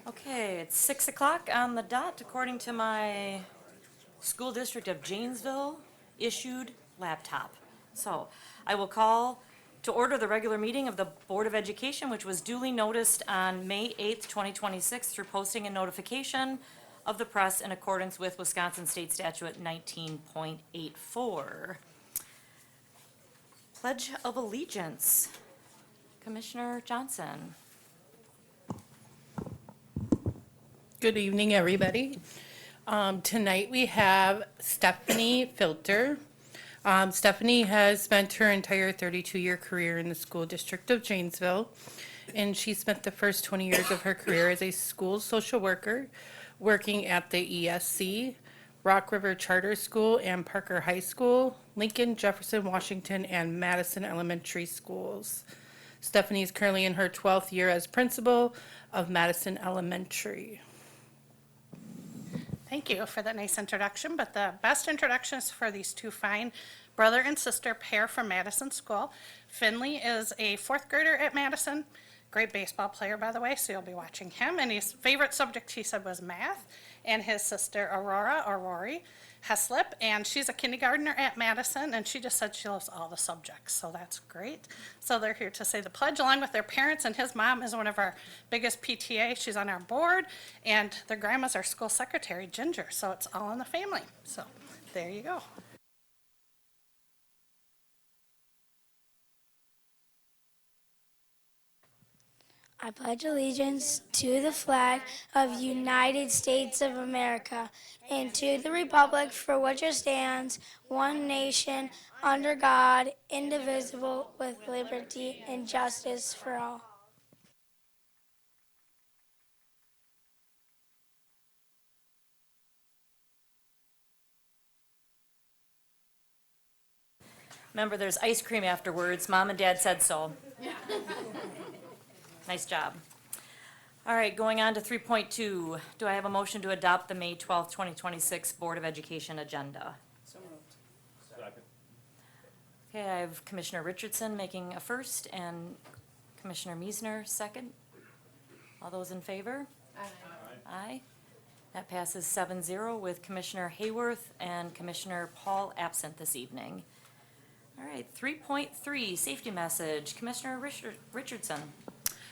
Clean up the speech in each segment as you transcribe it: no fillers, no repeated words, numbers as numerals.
Okay, it's 6 o'clock on the dot, according to my School District of Janesville issued laptop. So I will call to order the regular meeting of the Board of Education, which was duly noticed on May 8th, 2026, through posting and notification of the press in accordance with Wisconsin State Statute 19.84. Pledge of Allegiance. Commissioner Johnson. Good evening, everybody. Tonight we have Stephanie Filter. Stephanie has spent her entire 32-year career in the School District of Janesville, and she spent the first 20 years of her career as a school social worker, working at the ESC, Rock River Charter School and Parker High School, Lincoln, Jefferson, Washington, and Madison Elementary Schools. Stephanie is currently in her 12th year as principal of Madison Elementary. Thank you for that nice introduction, but the best introduction is for these two fine brother and sister pair from Madison School. Finley is a fourth grader at Madison, great baseball player, by the way, so you'll be watching him, and his favorite subject, he said, was math, and his sister Aurora, or Rory, Heslip, and she's a kindergartner at Madison, and she just said she loves all the subjects, so that's great. So they're here to say the pledge along with their parents, and his mom is one of our biggest PTA. She's on our board, and their grandma's our school secretary, Ginger, so it's all in the family. So there you go. I pledge allegiance to the flag of the United States of America and to the republic for which it stands, one nation, under God, indivisible, with liberty and justice for all. Remember, there's ice cream afterwards. Mom and Dad said so. Nice job. All right, going on to 3.2. Do I have a motion to adopt the May 12th, 2026 Board of Education agenda? So moved. Second. Okay, I have Commissioner Richardson making a first and Commissioner Meisner second. All those in favor? Aye. Aye. That passes 7-0 with Commissioner Hayworth and Commissioner Paul absent this evening. All right, 3.3, safety message. Commissioner Richardson.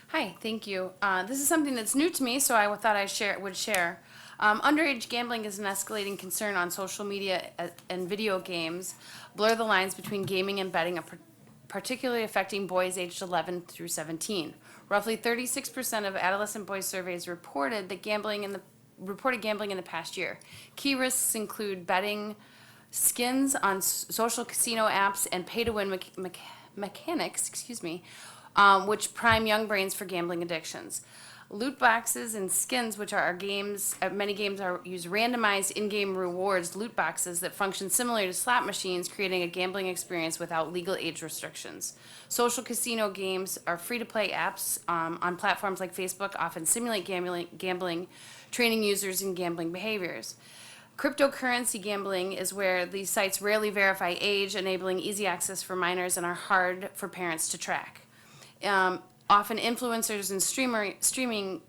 Hi, thank you. This is something that's new to me, so I thought I would share. Underage gambling is an escalating concern on social media and video games. Blur the lines between gaming and betting, particularly affecting boys aged 11 through 17. Roughly 36% of adolescent boys surveys reported gambling in the past year. Key risks include betting, skins on social casino apps, and pay-to-win mechanics, which prime young brains for gambling addictions. Loot boxes and skins, which are games, many games use randomized in-game rewards loot boxes that function similar to slot machines, creating a gambling experience without legal age restrictions. Social casino games are free-to-play apps on platforms like Facebook, often simulate gambling, training users in gambling behaviors. Cryptocurrency gambling is where these sites rarely verify age, enabling easy access for minors and are hard for parents to track. Often influencers and streaming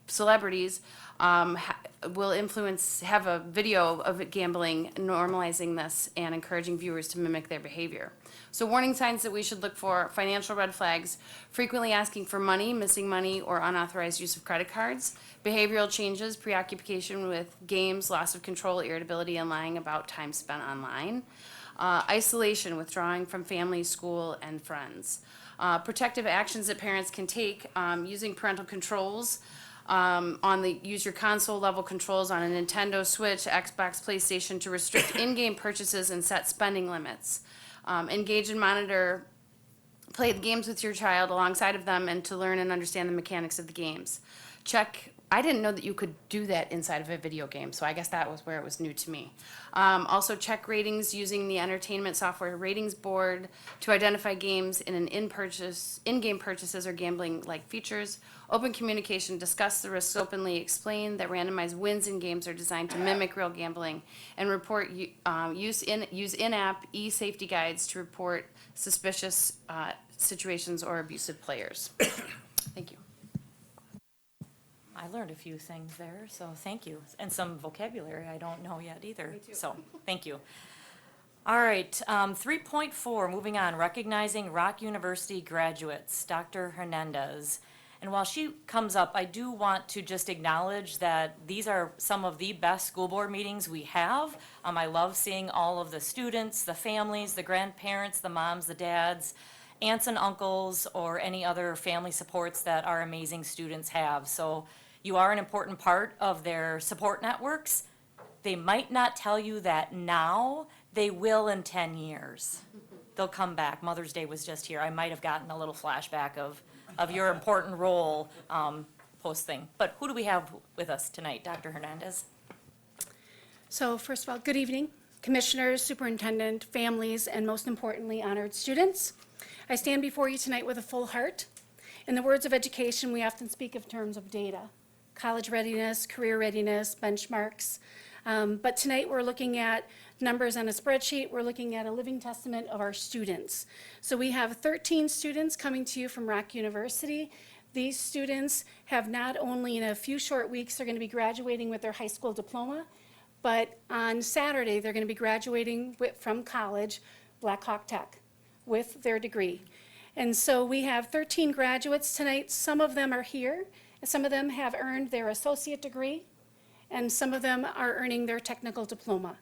celebrities will have a video of it gambling, normalizing this and encouraging viewers to mimic their behavior. So warning signs that we should look for: financial red flags, frequently asking for money, missing money, or unauthorized use of credit cards; behavioral changes, preoccupation with games, loss of control, irritability, and lying about time spent online; isolation, withdrawing from family, school, and friends; protective actions that parents can take, using parental controls, use your console level controls on a Nintendo Switch, Xbox, PlayStation to restrict in-game purchases and set spending limits. Engage and monitor, play the games with your child alongside of them and to learn and understand the mechanics of the games. Check I didn't know that you could do that inside of a video game, so I guess that was where it was new to me. Also check ratings using the entertainment software ratings board to identify games in an in-game purchases or gambling-like features. Open communication, discuss the risks openly, explain that randomized wins in games are designed to mimic real gambling, and report use in-app e-safety guides to report suspicious situations or abusive players. Thank you. I learned a few things there, so thank you. And some vocabulary I don't know yet either. So, thank you. All right, 3.4, moving on, recognizing Rock University graduates, Dr. Hernandez. And while she comes up, I do want to just acknowledge that these are some of the best school board meetings we have. I love seeing all of the students, the families, the grandparents, the moms, the dads, aunts and uncles, or any other family supports that our amazing students have. So you are an important part of their support networks. They might not tell you that now, they will in 10 years. They'll come back. Mother's Day was just here. I might have gotten a little flashback of your important role post thing. But who do we have with us tonight? Dr. Hernandez? So first of all, good evening, commissioners, superintendent, families, and most importantly, honored students. I stand before you tonight with a full heart. In the words of education, we often speak of terms of data, college readiness, career readiness, benchmarks. But tonight we're looking at numbers on a spreadsheet. We're looking at a living testament of our students. So we have 13 students coming to you from Rock University. These students have not only in a few short weeks, they're going to be graduating with their high school diploma, but on Saturday, they're going to be graduating from college, Black Hawk Tech, with their degree. And so we have 13 graduates tonight. Some of them are here. Some of them have earned their associate degree, and some of them are earning their technical diploma.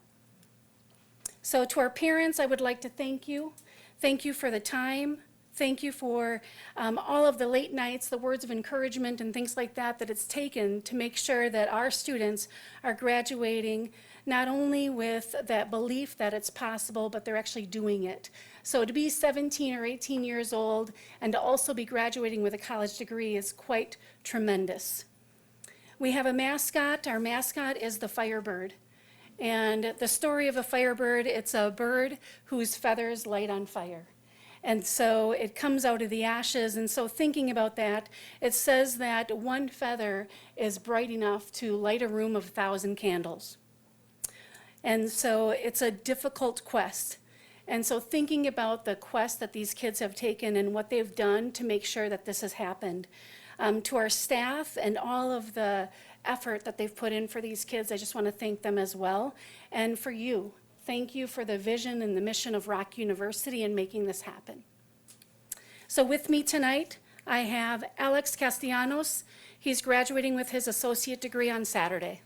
So to our parents, I would like to thank you. Thank you for the time. Thank you for all of the late nights, the words of encouragement and things like that that it's taken to make sure that our students are graduating not only with that belief that it's possible, but they're actually doing it. So to be 17 or 18 years old and to also be graduating with a college degree is quite tremendous. We have a mascot. Our mascot is the Firebird. And the story of a Firebird, it's a bird whose feathers light on fire. And so it comes out of the ashes. And so thinking about that, it says that one feather is bright enough to light a room of 1,000 candles. And so it's a difficult quest. And so thinking about the quest that these kids have taken and what they've done to make sure that this has happened. To our staff and all of the effort that they've put in for these kids, I just want to thank them as well. And for you, thank you for the vision and the mission of Rock University in making this happen. So with me tonight, I have Alex Castellanos. He's graduating with his associate degree on Saturday.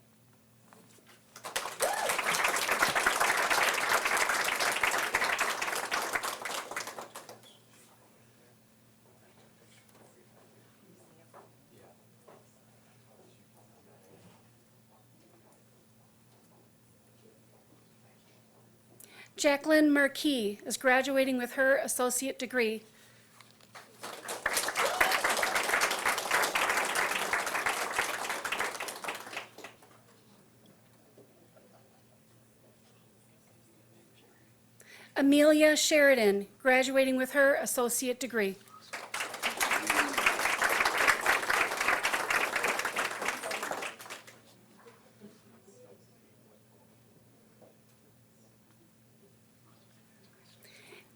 Jacqueline Marquis is graduating with her associate degree. Amelia Sheridan, graduating with her associate degree.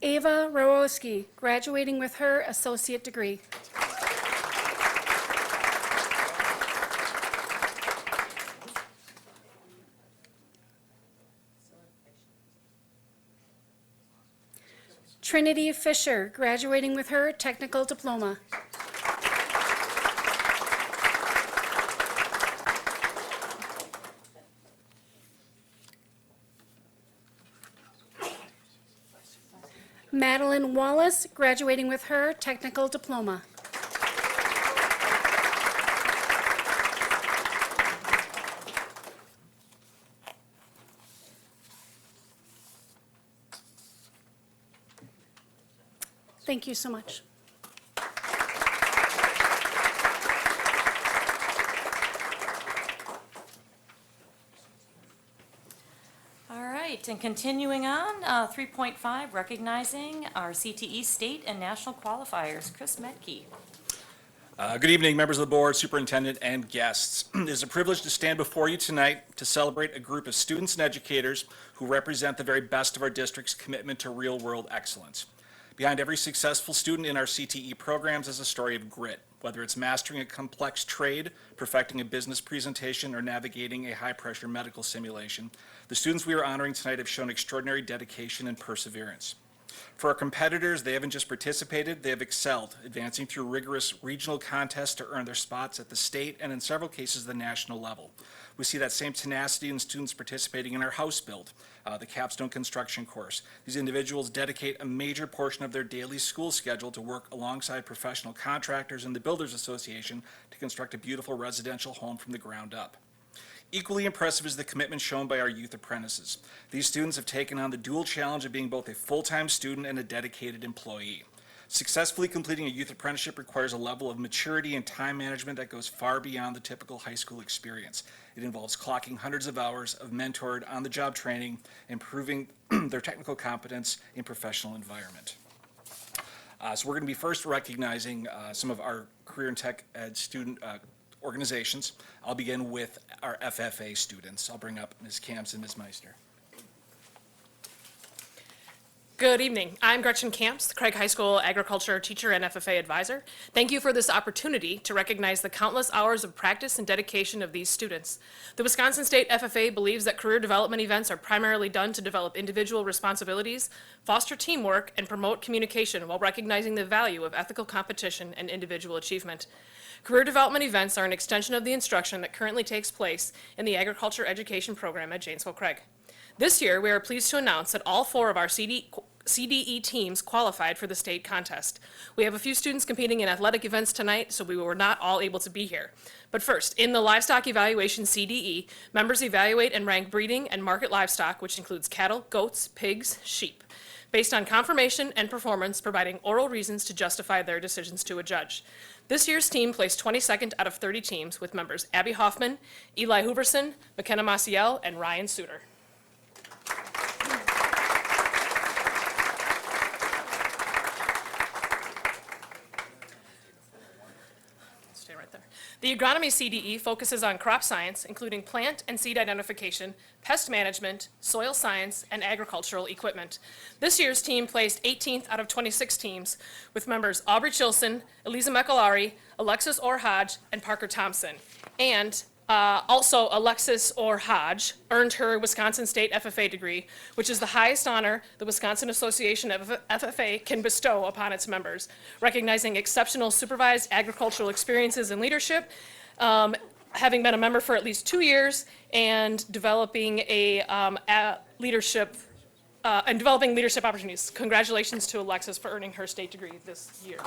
Ava Rorowski, graduating with her associate degree. Trinity Fisher, graduating with her technical diploma. Madeline Wallace, graduating with her technical diploma. Thank you so much. right, and continuing on, 3.5, recognizing our CTE state and national qualifiers. Chris Metke. Good evening, members of the board, superintendent, and guests. It is a privilege to stand before you tonight to celebrate a group of students and educators who represent the very best of our district's commitment to real-world excellence. Behind every successful student in our CTE programs is a story of grit, whether it's mastering a complex trade, perfecting a business presentation, or navigating a high-pressure medical simulation. The students we are honoring tonight have shown extraordinary dedication and perseverance. For our competitors, they haven't just participated, they have excelled, advancing through rigorous regional contests to earn their spots at the state and in several cases the national level. We see that same tenacity in students participating in our house build, the capstone construction course. These individuals dedicate a major portion of their daily school schedule to work alongside professional contractors and the Builders Association to construct a beautiful residential home from the ground up. Equally impressive is the commitment shown by our youth apprentices. These students have taken on the dual challenge of being both a full-time student and a dedicated employee. Successfully completing a youth apprenticeship requires a level of maturity and time management that goes far beyond the typical high school experience. It involves clocking hundreds of hours of mentored on-the-job training, improving their technical competence in professional environment. So we're going to be first recognizing some of our career and tech ed student organizations. I'll begin with our FFA students. I'll bring up Ms. Camps and Ms. Meister. Good evening. I'm Gretchen Camps, the Craig High School agriculture teacher and FFA advisor. Thank you for this opportunity to recognize the countless hours of practice and dedication of these students. The Wisconsin State FFA believes that career development events are primarily done to develop individual responsibilities, foster teamwork, and promote communication while recognizing the value of ethical competition and individual achievement. Career development events are an extension of the instruction that currently takes place in the agriculture education program at Janesville Craig. This year, we are pleased to announce that all 4 of our CDE teams qualified for the state contest. We have a few students competing in athletic events tonight, so we were not all able to be here. But first, in the livestock evaluation CDE, members evaluate and rank breeding and market livestock, which includes cattle, goats, pigs, sheep, based on conformation and performance, providing oral reasons to justify their decisions to a judge. This year's team placed 22nd out of 30 teams with members Abby Hoffman, Eli Hooverson, McKenna Maciel, and Ryan Suter. Stay right there. The agronomy CDE focuses on crop science, including plant and seed identification, pest management, soil science, and agricultural equipment. This year's team placed 18th out of 26 teams with members Aubrey Chilson, Eliza McAlary, Alexis Orr-Hodge, and Parker Thompson. And also, Alexis Orr-Hodge earned her Wisconsin State FFA degree, which is the highest honor the Wisconsin Association of FFA can bestow upon its members, recognizing exceptional supervised agricultural experiences and leadership, having been a member for at least 2 years, and developing leadership opportunities. Congratulations to Alexis for earning her state degree this year.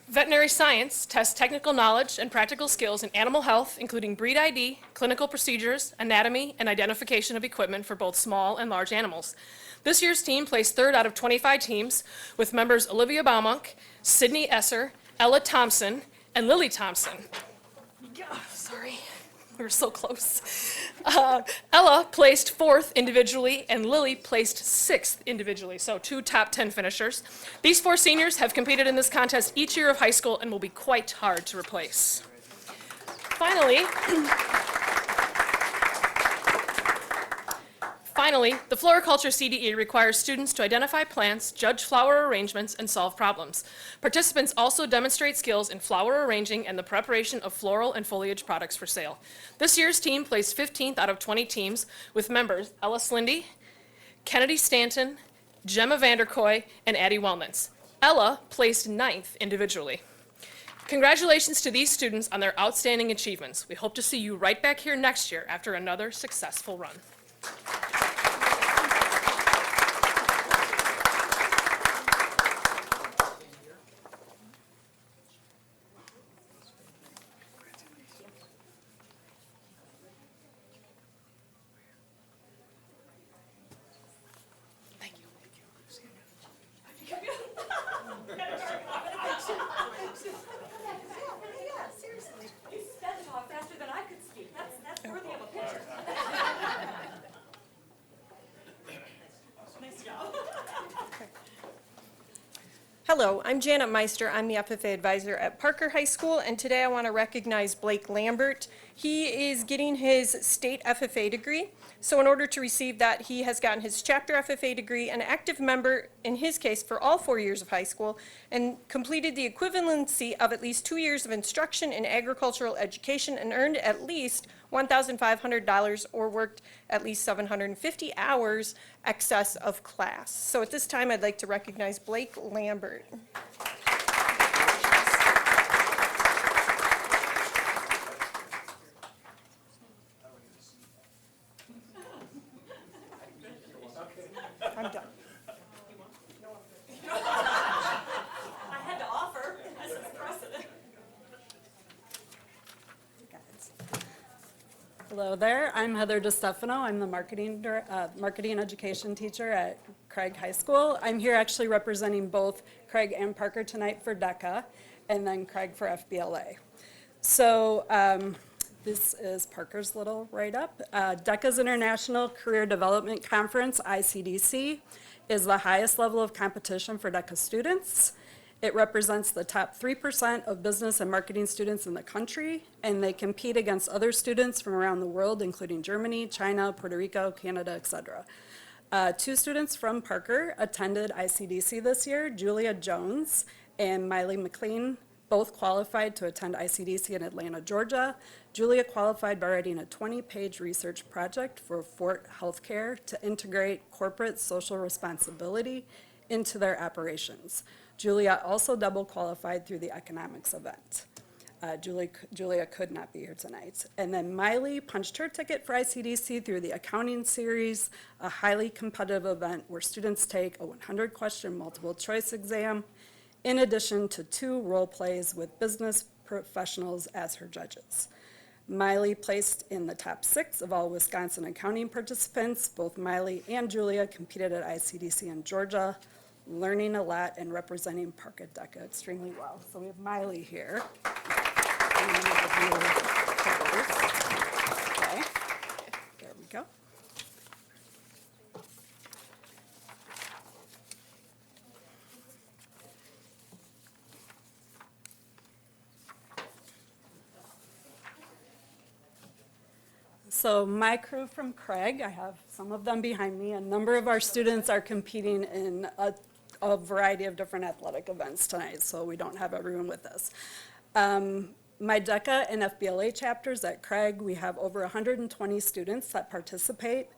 Veterinary science tests technical knowledge and practical skills in animal health, including breed ID, clinical procedures, anatomy, and identification of equipment for both small and large animals. This year's team placed 3rd out of 25 teams with members Olivia Baumunk, Sydney Esser, Ella Thompson, and Lily Thompson. Sorry, we were so close. Ella placed 4th individually, and Lily placed 6th individually, so 2 top 10 finishers. These 4 seniors have competed in this contest each year of high school and will be quite hard to replace. Finally, the floriculture CDE requires students to identify plants, judge flower arrangements, and solve problems. Participants also demonstrate skills in flower arranging and the preparation of floral and foliage products for sale. This year's team placed 15th out of 20 teams with members Ellis Lindy, Kennedy Stanton, Gemma Vanderkoy, and Addie Wellnitz. Ella placed 9th individually. Congratulations to these students on their outstanding achievements. We hope to see you right back here next year after another successful run. You sped it off faster than I could Hello, I'm Janet Meister. I'm the FFA advisor at Parker High School, and today I want to recognize Blake Lambert. He is getting his state FFA degree. So in order to receive that, he has gotten his chapter FFA degree, an active member, in his case, for all 4 years of high school, and completed the equivalency of at least 2 years of instruction in agricultural education and earned at least $1,500 or worked at least 750 hours excess of class. So at this time, I'd like to recognize Blake Lambert. I'm done. I had to offer, this is precedent. Hello there, I'm Heather DeStefano. I'm the marketing education teacher at Craig High School. I'm here actually representing both Craig and Parker tonight for DECA, and then Craig for FBLA. So this is Parker's little write-up. DECA's International Career Development Conference, ICDC, is the highest level of competition for DECA students. It represents the top 3% of business and marketing students in the country, and they compete against other students from around the world, including Germany, China, Puerto Rico, Canada, etc. 2 students from Parker attended ICDC this year, Julia Jones and Miley McLean, both qualified to attend ICDC in Atlanta, Georgia. Julia qualified by writing a 20-page research project for Fort Healthcare to integrate corporate social responsibility into their operations. Julia also double qualified through the economics event. Julia could not be here tonight. And then Miley punched her ticket for ICDC through the accounting series, a highly competitive event where students take a 100-question multiple choice exam, in addition to 2 role plays with business professionals as her judges. Miley placed in the top 6 of all Wisconsin accounting participants. Both Miley and Julia competed at ICDC in Georgia, learning a lot and representing Parker DECA extremely well. So we have Miley here. Okay, there we go. So my crew from Craig, I have some of them behind me. A number of our students are competing in a variety of different athletic events tonight, so we don't have everyone with us. My DECA and FBLA chapters at Craig, we have over 120 students that participate.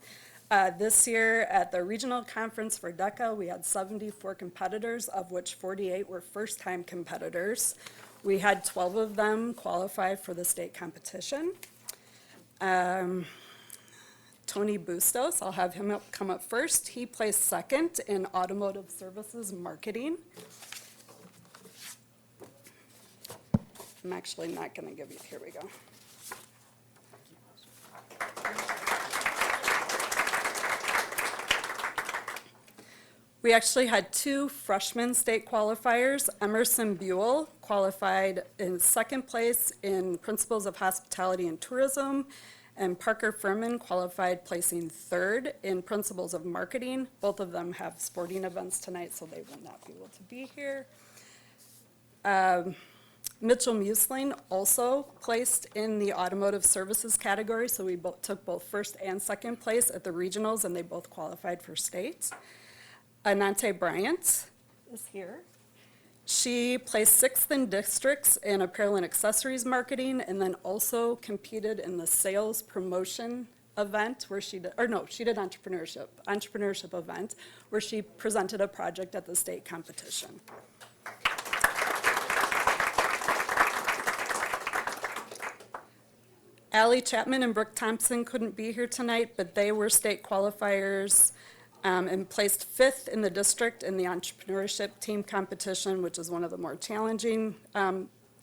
This year at the regional conference for DECA, we had 74 competitors, of which 48 were first-time competitors. We had 12 of them qualify for the state competition. Tony Bustos, I'll have him come up first. He placed second in automotive services marketing. I'm actually not going to give you, here we go. We actually had 2 freshman state qualifiers. Emerson Buell qualified in second place in Principles of Hospitality and Tourism, and Parker Furman qualified placing 3rd in Principles of Marketing. Both of them have sporting events tonight, so they will not be able to be here. Mitchell Musling also placed in the automotive services category, so we took both first and second place at the regionals, and they both qualified for state. Anante Bryant is here. She placed 6th in districts in apparel and accessories marketing, and then also competed in the sales promotion event where she did entrepreneurship event, where she presented a project at the state competition. Allie Chapman and Brooke Thompson couldn't be here tonight, but they were state qualifiers and placed 5th in the district in the entrepreneurship team competition, which is one of the more challenging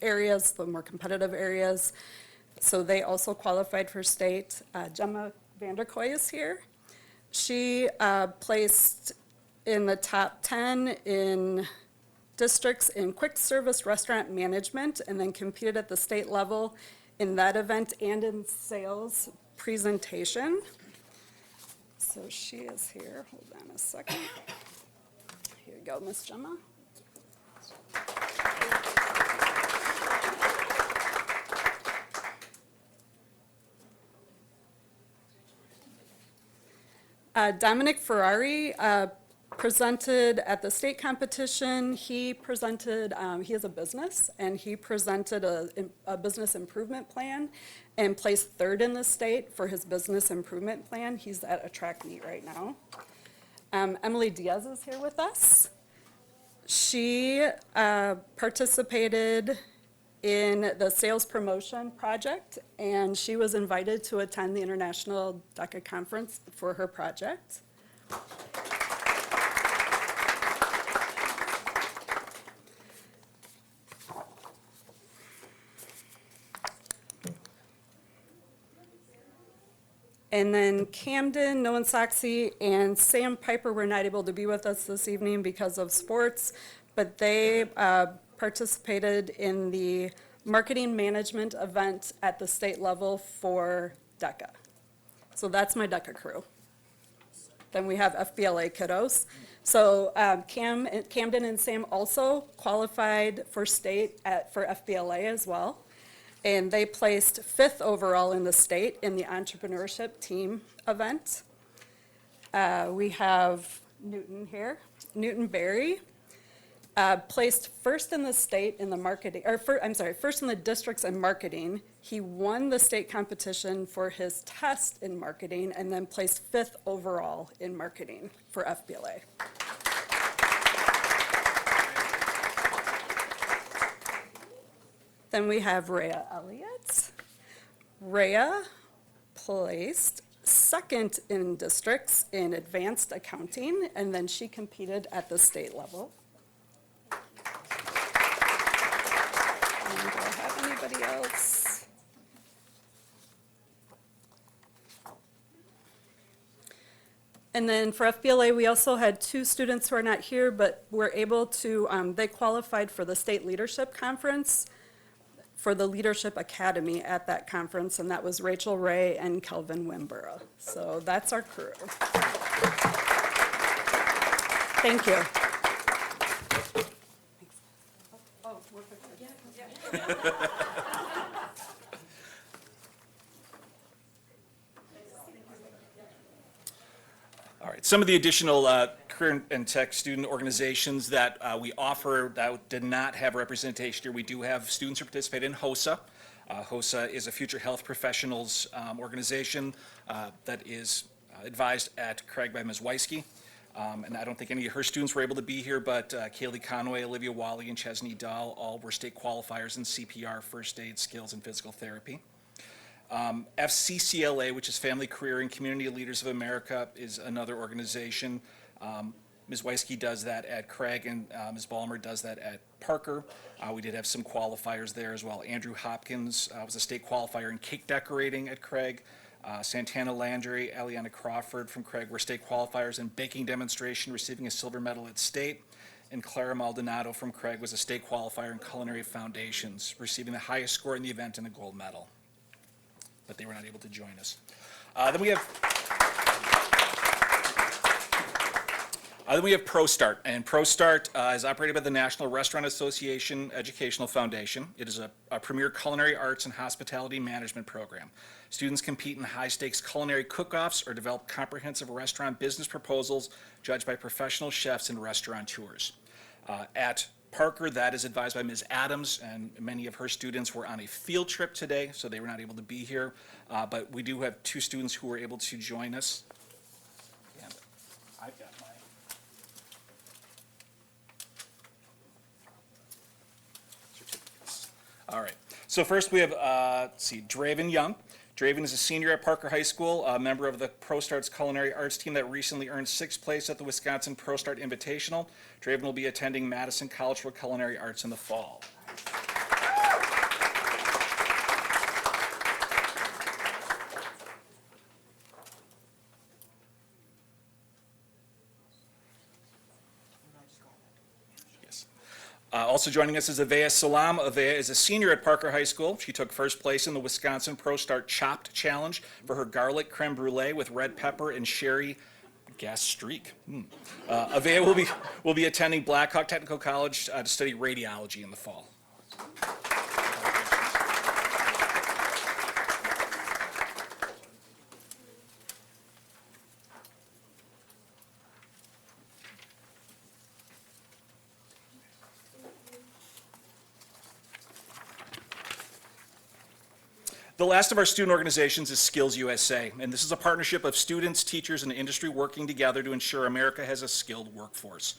areas, the more competitive areas. So they also qualified for state. Gemma Vanderkoy is here. She placed in the top 10 in districts in quick service restaurant management, and then competed at the state level in that event and in sales presentation. So she is here. Hold on a second. Here you go, Miss Gemma. Dominic Ferrari presented at the state competition. He presented, he has a business, and he presented a business improvement plan and placed third in the state for his business improvement plan. He's at a track meet right now. Emily Diaz is here with us. She participated in the sales promotion project, and she was invited to attend the International DECA Conference for her project. And then Camden, Noansaxi, and Sam Piper were not able to be with us this evening because of sports, but they participated in the marketing management event at the state level for DECA. So that's my DECA crew. Then we have FBLA kiddos. So Camden and Sam also qualified for state for FBLA as well. And they placed 5th overall in the state in the entrepreneurship team event. We have Newton here. Newton Berry placed first in the state in the marketing, first in the districts in marketing. He won the state competition for his test in marketing and then placed 5th overall in marketing for FBLA. Then we have Rhea Elliott. Rhea placed 2nd in districts in advanced accounting, and then she competed at the state level. And do I have anybody else? And then for FBLA, we also had 2 students who are not here, but were able to, they qualified for the State Leadership Conference for the Leadership Academy at that conference, and that was Rachel Ray and Kelvin Wimborough. So that's our crew. Thank you. All right, some of the additional career and tech student organizations that we offer that did not have representation here. We do have students who participate in HOSA. HOSA is a future health professionals organization that is advised at Craig by Ms. Weisky. And I don't think any of her students were able to be here, but Kaylee Conway, Olivia Wally, and Chesney Dahl all were state qualifiers in CPR, first aid skills, and physical therapy. FCCLA, which is Family, Career, and Community Leaders of America, is another organization. Ms. Weisky does that at Craig, and Ms. Ballmer does that at Parker. We did have some qualifiers there as well. Andrew Hopkins was a state qualifier in cake decorating at Craig. Santana Landry, Aliana Crawford from Craig were state qualifiers in baking demonstration, receiving a silver medal at state. And Clara Maldonado from Craig was a state qualifier in culinary foundations, receiving the highest score in the event and a gold medal. But they were not able to join us. Then we have ProStart, and ProStart is operated by the National Restaurant Association Educational Foundation. It is a premier culinary arts and hospitality management program. Students compete in high-stakes culinary cook-offs or develop comprehensive restaurant business proposals judged by professional chefs and restaurateurs. At Parker, that is advised by Ms. Adams, and many of her students were on a field trip today, so they were not able to be here. But we do have 2 students who were able to join us. And I've got my certificates. All right. So first we have, Draven Young. Draven is a senior at Parker High School, a member of the ProStart's culinary arts team that recently earned 6th place at the Wisconsin ProStart Invitational. Draven will be attending Madison College for Culinary Arts in the fall. Also joining us is Avea Salam. Avea is a senior at Parker High School. She took first place in the Wisconsin ProStart Chopped Challenge for her garlic creme brulee with red pepper and sherry gas streak. Avea will be attending Blackhawk Technical College to study radiology in the fall. The last of our student organizations is Skills USA, and this is a partnership of students, teachers, and industry working together to ensure America has a skilled workforce.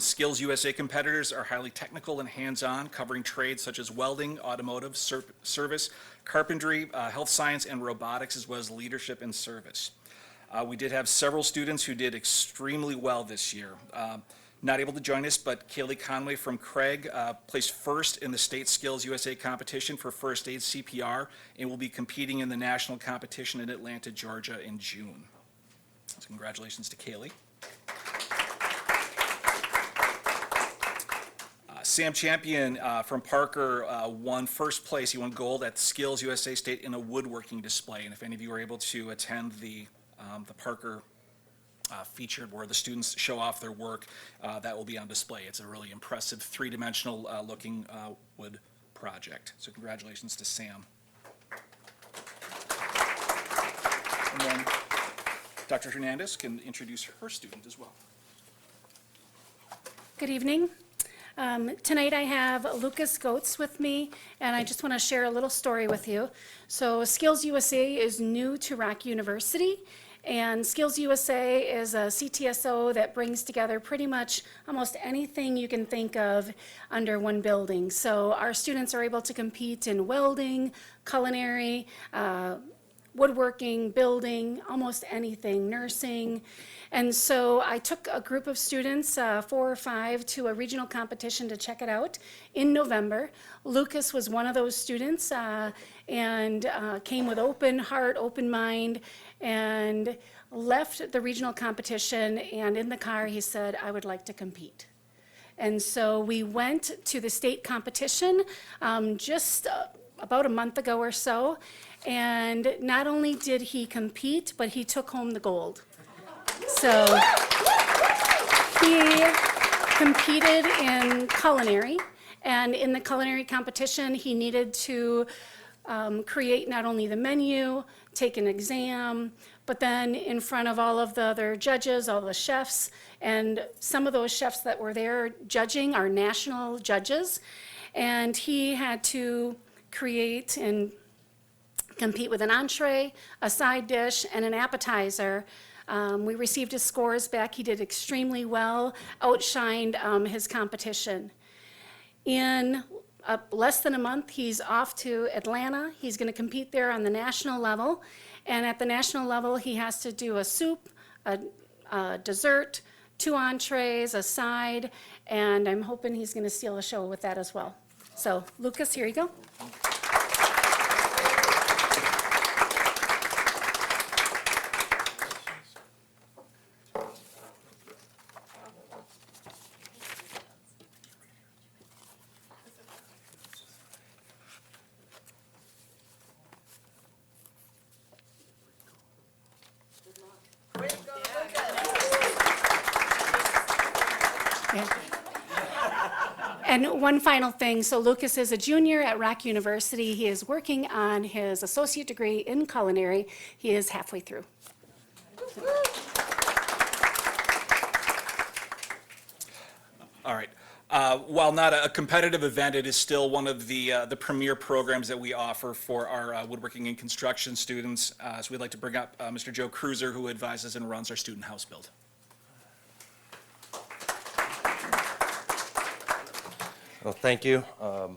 Skills USA competitors are highly technical and hands-on, covering trades such as welding, automotive, service, carpentry, health science, and robotics, as well as leadership and service. We did have several students who did extremely well this year. Not able to join us, but Kaylee Conway from Craig placed first in the State Skills USA competition for first aid CPR and will be competing in the national competition in Atlanta, Georgia in June. So congratulations to Kaylee. Sam Champion from Parker won first place. He won gold at Skills USA State in a woodworking display. And if any of you were able to attend the Parker featured where the students show off their work, that will be on display. It's a really impressive three-dimensional looking wood project. So congratulations to Sam. And then Dr. Hernandez can introduce her student as well. Good evening. Tonight I have Lucas Goetz with me, and I just want to share a little story with you. So Skills USA is new to Rock University, and Skills USA is a CTSO that brings together pretty much almost anything you can think of under one building. So our students are able to compete in welding, culinary, woodworking, building, almost anything, nursing. And so I took a group of students, 4 or 5, to a regional competition to check it out in November. Lucas was one of those students and came with open heart, open mind, and left the regional competition, and in the car he said, "I would like to compete." And so we went to the state competition just about a month ago or so, and not only did he compete, but he took home the gold. So he competed in culinary, and in the culinary competition, he needed to create not only the menu, take an exam, but then in front of all of the other judges, all the chefs, and some of those chefs that were there judging are national judges, and he had to create and compete with an entree, a side dish, and an appetizer. We received his scores back. He did extremely well, outshined his competition. In less than a month, he's off to Atlanta. He's going to compete there on the national level. And at the national level, he has to do a soup, a dessert, 2 entrees, a side, and I'm hoping he's going to steal the show with that as well. So, Lucas, here you go. And one final thing, so Lucas is a junior at Rock University. He is working on his associate degree in culinary. He is halfway through. All right. While not a competitive event, it is still one of the premier programs that we offer for our woodworking and construction students. So we'd like to bring up Mr. Joe Cruiser, who advises and runs our student house build. Well, thank you. I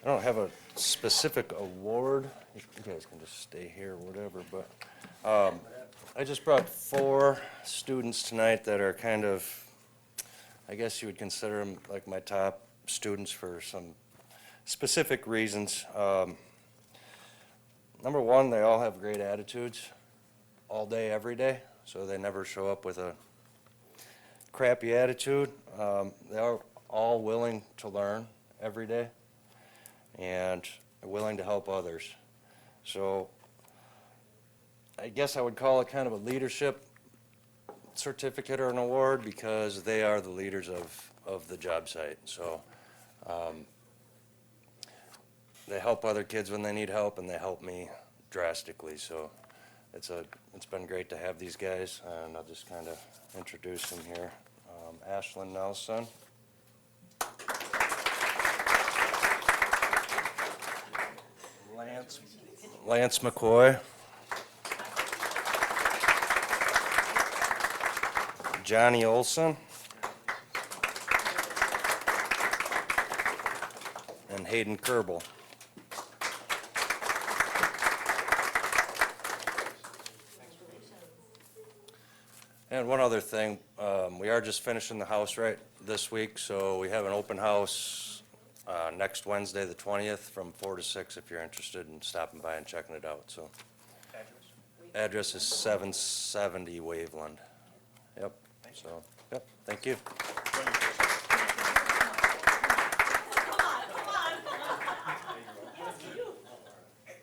don't have a specific award. You guys can just stay here or whatever, but I just brought 4 students tonight that are kind of, I guess you would consider them like my top students for some specific reasons. Number one, they all have great attitudes all day, every day, so they never show up with a crappy attitude. They are all willing to learn every day and willing to help others. So I guess I would call it kind of a leadership certificate or an award because they are the leaders of the job site. So they help other kids when they need help, and they help me drastically. So it's been great to have these guys, and I'll just kind of introduce them here. Ashlyn Nelson. Lance McCoy. Johnny Olson. And Hayden Kerbel. And one other thing, we are just finishing the house right this week, so we have an open house next Wednesday, the 20th, from 4 to 6 if you're interested in stopping by and checking it out, so. Address is 770 Waveland. Yep, so, yep, thank you.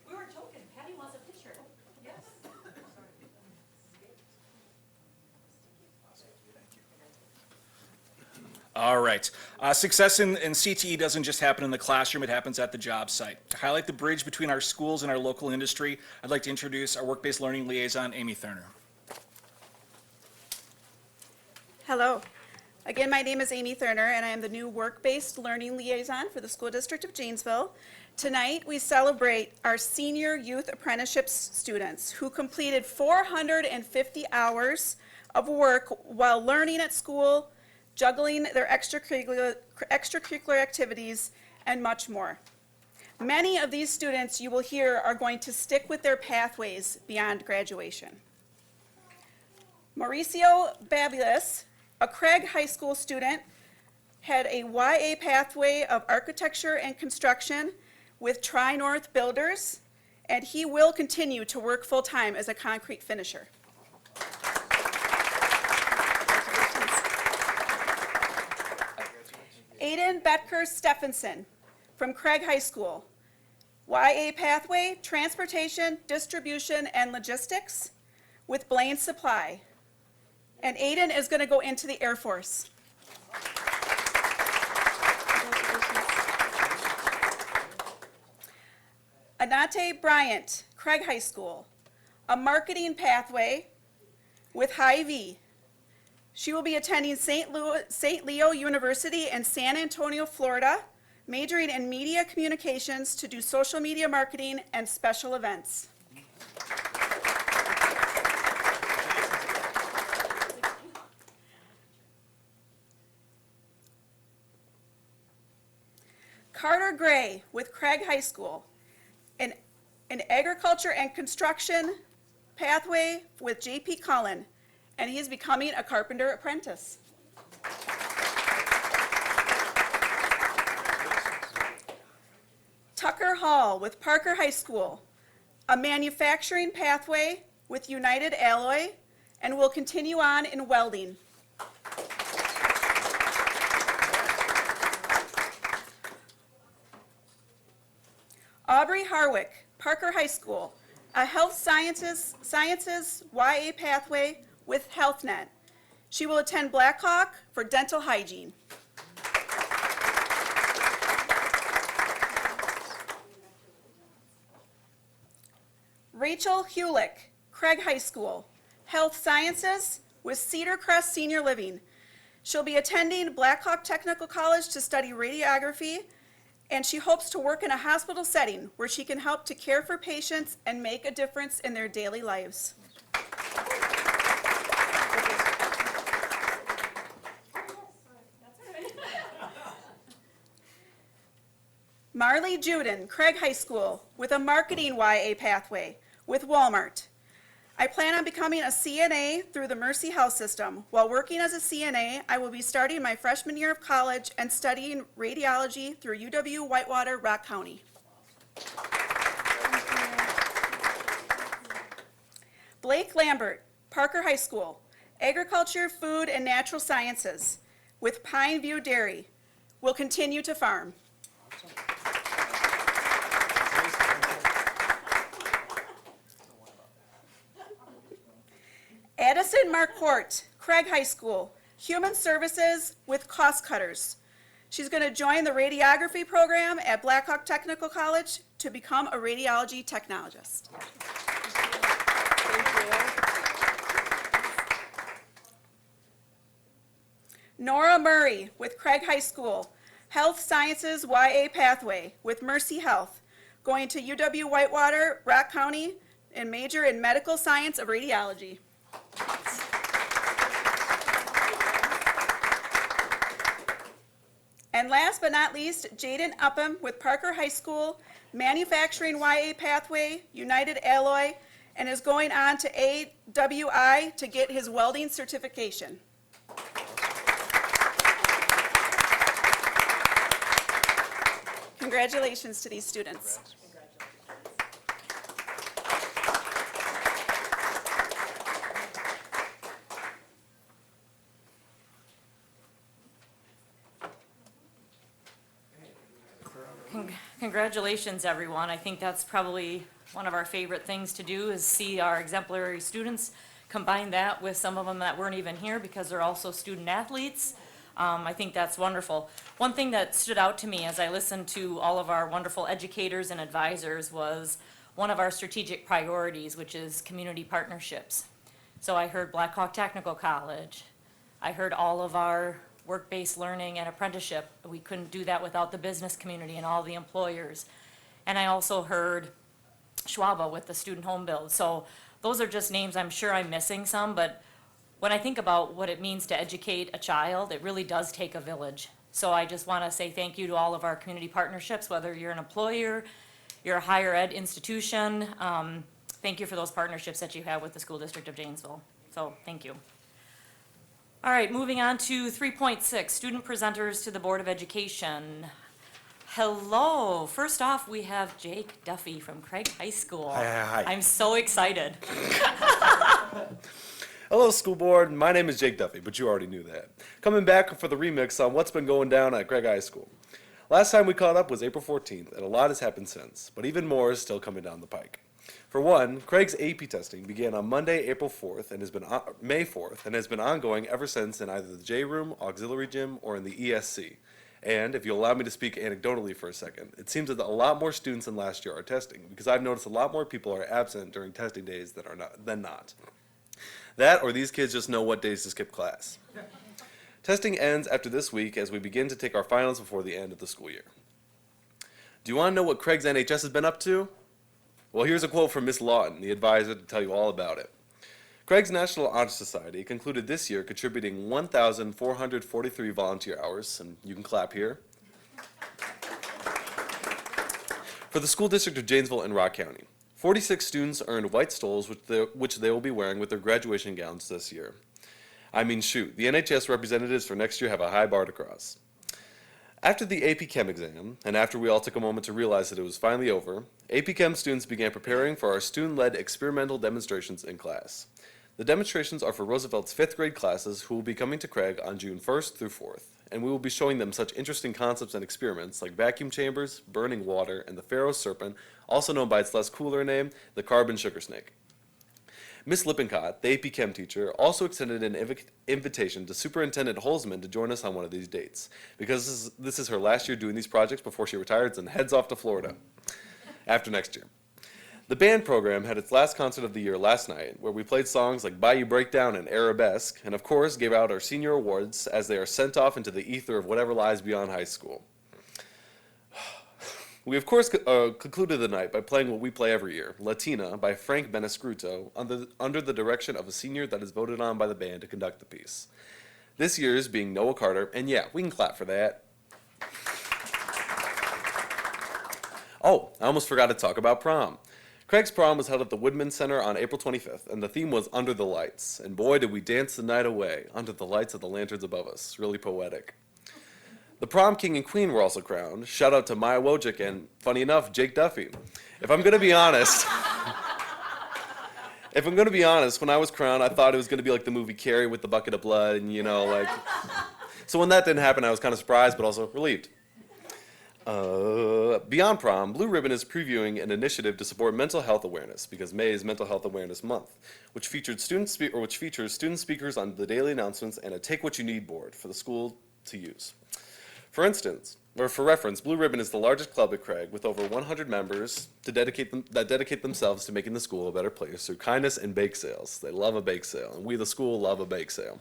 We were joking, Patty wants a picture. Yes. All right. Success in CTE doesn't just happen in the classroom, it happens at the job site. To highlight the bridge between our schools and our local industry, I'd like to introduce our work-based learning liaison, Amy Thurner. Hello. Again, my name is Amy Thurner, and I am the new work-based learning liaison for the School District of Janesville. Tonight, we celebrate our senior youth apprenticeship students who completed 450 hours of work while learning at school, juggling their extracurricular activities, and much more. Many of these students you will hear are going to stick with their pathways beyond graduation. Mauricio Babilas, a Craig High School student, had a YA pathway of architecture and construction with Tri-North Builders, and he will continue to work full-time as a concrete finisher. Aiden Betker Stephenson from Craig High School, YA pathway, transportation, distribution, and logistics with Blaine Supply. And Aiden is going to go into the Air Force. Anate Bryant, Craig High School, a marketing pathway with Hy-Vee. She will be attending St. Leo University in San Antonio, Florida, majoring in media communications to do social media marketing and special events. Carter Gray with Craig High School, an agriculture and construction pathway with J.P. Cullen, and he is becoming a carpenter apprentice. Tucker Hall with Parker High School, a manufacturing pathway with United Alloy, and will continue on in welding. Aubrey Harwick, Parker High School, a health sciences YA pathway with HealthNet. She will attend Blackhawk for dental hygiene. Rachel Hulick, Craig High School, health sciences with Cedar Crest Senior Living. She'll be attending Blackhawk Technical College to study radiography, and she hopes to work in a hospital setting where she can help to care for patients and make a difference in their daily lives. Marley Juden, Craig High School, with a marketing YA pathway with Walmart. I plan on becoming a CNA through the Mercy Health System. While working as a CNA, I will be starting my freshman year of college and studying radiology through UW-Whitewater, Rock County. Blake Lambert, Parker High School, agriculture, food, and natural sciences with Pineview Dairy, will continue to farm. Addison Marquardt, Craig High School, Human Services with Cost Cutters. She's going to join the radiography program at Blackhawk Technical College to become a radiology technologist. Nora Murray with Craig High School, Health Sciences YA pathway with Mercy Health, going to UW Whitewater, Rock County, and major in medical science of radiology. And last but not least, Jaden Upham with Parker High School, manufacturing YA pathway, United Alloy, and is going on to AWI to get his welding certification. Congratulations to these students. Congratulations, everyone. I think that's probably one of our favorite things to do is see our exemplary students, combine that with some of them that weren't even here because they're also student athletes. I think that's wonderful. One thing that stood out to me as I listened to all of our wonderful educators and advisors was one of our strategic priorities, which is community partnerships. So I heard Black Hawk Technical College. I heard all of our work-based learning and apprenticeship. We couldn't do that without the business community and all the employers. And I also heard Schwaba with the student home build. So those are just names. I'm sure I'm missing some, but when I think about what it means to educate a child, it really does take a village. So I just want to say thank you to all of our community partnerships, whether you're an employer, you're a higher ed institution. Thank you for those partnerships that you have with the School District of Janesville. So thank you. All right, moving on to 3.6, student presenters to the Board of Education. Hello, first off, we have Jake Duffy from Craig High School. Hi. I'm so excited. Hello, school board. My name is Jake Duffy, but you already knew that. Coming back for the remix on what's been going down at Craig High School. Last time we caught up was April 14th, and a lot has happened since, but even more is still coming down the pike. For one, Craig's AP testing began on Monday, April 4th, and has been May 4th, and has been ongoing ever since in either the J Room, Auxiliary Gym, or in the ESC. And if you'll allow me to speak anecdotally for a second, it seems that a lot more students than last year are testing, because I've noticed a lot more people are absent during testing days than not. That, or these kids just know what days to skip class. Testing ends after this week as we begin to take our finals before the end of the school year. Do you want to know what Craig's NHS has been up to? Well, here's a quote from Miss Lawton, the advisor, to tell you all about it. Craig's National Honor Society concluded this year contributing 1,443 volunteer hours, and you can clap here, for the School District of Janesville and Rock County. 46 students earned white stoles, which they will be wearing with their graduation gowns this year. I mean, shoot, the NHS representatives for next year have a high bar to cross. After the AP Chem exam, and after we all took a moment to realize that it was finally over, AP Chem students began preparing for our student-led experimental demonstrations in class. The demonstrations are for Roosevelt's 5th grade classes who will be coming to Craig on June 1st through 4th, and we will be showing them such interesting concepts and experiments like vacuum chambers, burning water, and the Pharaoh's serpent, also known by its less cooler name, the carbon sugar snake. Miss Lippincott, the AP Chem teacher, also extended an invitation to Superintendent Holzman to join us on one of these dates, because this is her last year doing these projects before she retires and heads off to Florida after next year. The band program had its last concert of the year last night, where we played songs like Bayou Breakdown and Arabesque, and of course gave out our senior awards as they are sent off into the ether of whatever lies beyond high school. We, of course, concluded the night by playing what we play every year, Latina by Frank Benescruto, under the direction of a senior that is voted on by the band to conduct the piece. This year's being Noah Carter, and yeah, we can clap for that. Oh, I almost forgot to talk about prom. Craig's prom was held at the Woodman Center on April 25th, and the theme was Under the Lights. And boy, did we dance the night away, under the lights of the lanterns above us. Really poetic. The prom king and queen were also crowned. Shout out to Maya Wojcik and, funny enough, Jake Duffy. If I'm going to be honest, when I was crowned, I thought it was going to be like the movie Carrie with the bucket of blood, and so when that didn't happen, I was kind of surprised, but also relieved. Beyond prom, Blue Ribbon is previewing an initiative to support mental health awareness, because May is Mental Health Awareness Month, which features student speakers on the daily announcements and a Take What You Need board for the school to use. For reference, Blue Ribbon is the largest club at Craig with over 100 members that dedicate themselves to making the school a better place through kindness and bake sales. They love a bake sale, and we, the school, love a bake sale.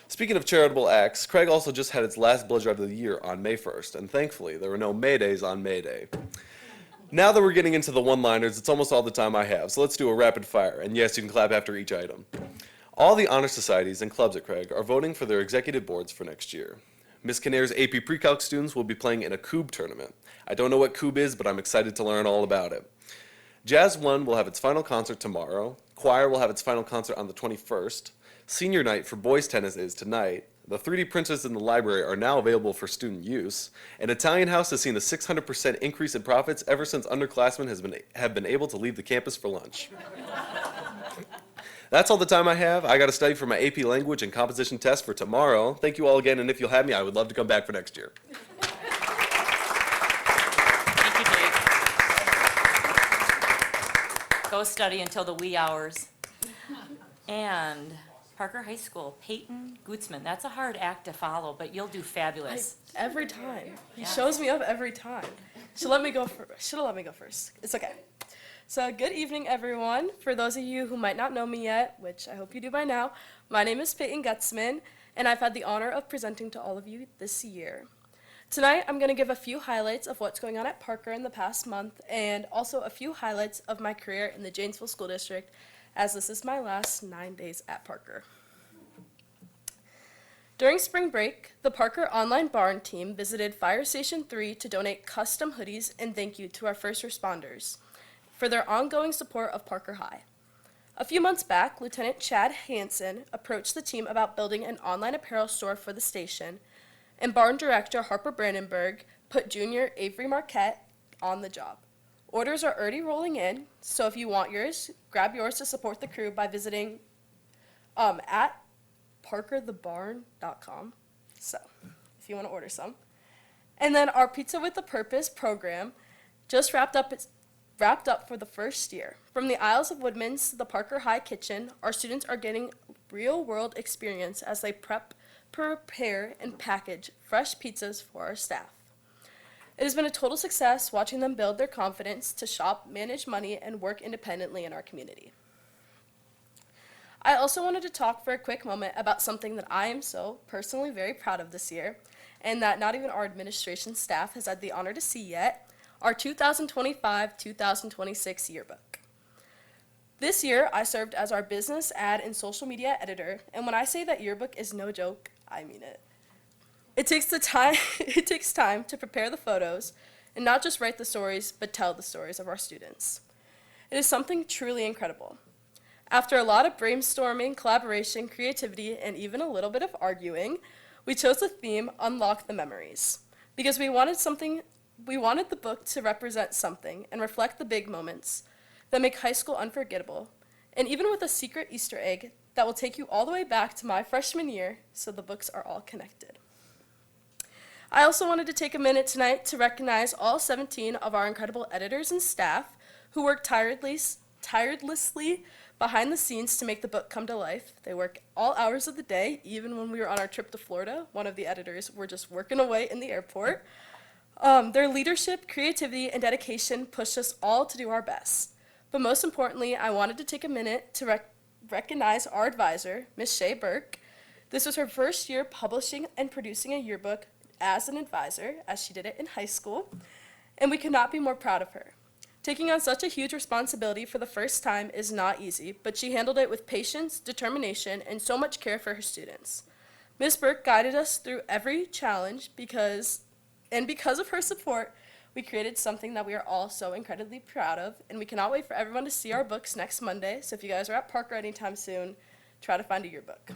Speaking of charitable acts, Craig also just had its last blood drive of the year on May 1st, and thankfully, there were no May Days on May Day. Now that we're getting into the one-liners, it's almost all the time I have, so let's do a rapid fire. And yes, you can clap after each item. All the honor societies and clubs at Craig are voting for their executive boards for next year. Ms. Kinnear's AP Pre-Calc students will be playing in a Cube tournament. I don't know what Cube is, but I'm excited to learn all about it. Jazz 1 will have its final concert tomorrow. Choir will have its final concert on the 21st. Senior night for boys tennis is tonight. The 3D printers in the library are now available for student use. And Italian House has seen a 600% increase in profits ever since underclassmen have been able to leave the campus for lunch. That's all the time I have. I got to study for my AP Language and Composition test for tomorrow. Thank you all again, and if you'll have me, I would love to come back for next year. Thank you, Jake. Go study until the wee hours. And Parker High School, Peyton Gutzman. That's a hard act to follow, but you'll do fabulous. Every time. He Yeah. shows me up every time. Should have let me go first. It's okay. So good evening, everyone. For those of you who might not know me yet, which I hope you do by now, my name is Peyton Gutzman, and I've had the honor of presenting to all of you this year. Tonight, I'm going to give a few highlights of what's going on at Parker in the past month, and also a few highlights of my career in the Janesville School District, as this is my last 9 days at Parker. During spring break, the Parker Online Barn team visited Fire Station 3 to donate custom hoodies and thank you to our first responders for their ongoing support of Parker High. A few months back, Lieutenant Chad Hansen approached the team about building an online apparel store for the station, and Barn Director Harper Brandenburg put Junior Avery Marquette on the job. Orders are already rolling in, so if you want yours, grab yours to support the crew by visiting at parkerthebarn.com. So, if you want to order some. And then our Pizza with a Purpose program just wrapped up for the first year. From the Isles of Woodman's to the Parker High Kitchen, our students are getting real-world experience as they prepare, and package fresh pizzas for our staff. It has been a total success watching them build their confidence to shop, manage money, and work independently in our community. I also wanted to talk for a quick moment about something that I am so personally very proud of this year, and that not even our administration staff has had the honor to see yet, our 2025-2026 yearbook. This year, I served as our business, ad, and social media editor, and when I say that yearbook is no joke, I mean it. It takes time to prepare the photos, and not just write the stories, but tell the stories of our students. It is something truly incredible. After a lot of brainstorming, collaboration, creativity, and even a little bit of arguing, we chose the theme, Unlock the Memories, because we wanted the book to represent something and reflect the big moments that make high school unforgettable, and even with a secret Easter egg that will take you all the way back to my freshman year, so the books are all connected. I also wanted to take a minute tonight to recognize all 17 of our incredible editors and staff who work tirelessly behind the scenes to make the book come to life. They work all hours of the day. Even when we were on our trip to Florida, one of the editors were just working away in the airport. Their leadership, creativity, and dedication pushed us all to do our best. But most importantly, I wanted to take a minute to recognize our advisor, Ms. Shay Burke. This was her first year publishing and producing a yearbook as an advisor, as she did it in high school, and we could not be more proud of her. Taking on such a huge responsibility for the first time is not easy, but she handled it with patience, determination, and so much care for her students. Ms. Burke guided us through every challenge because of her support, we created something that we are all so incredibly proud of, and we cannot wait for everyone to see our books next Monday. So if you guys are at Parker anytime soon, try to find a yearbook.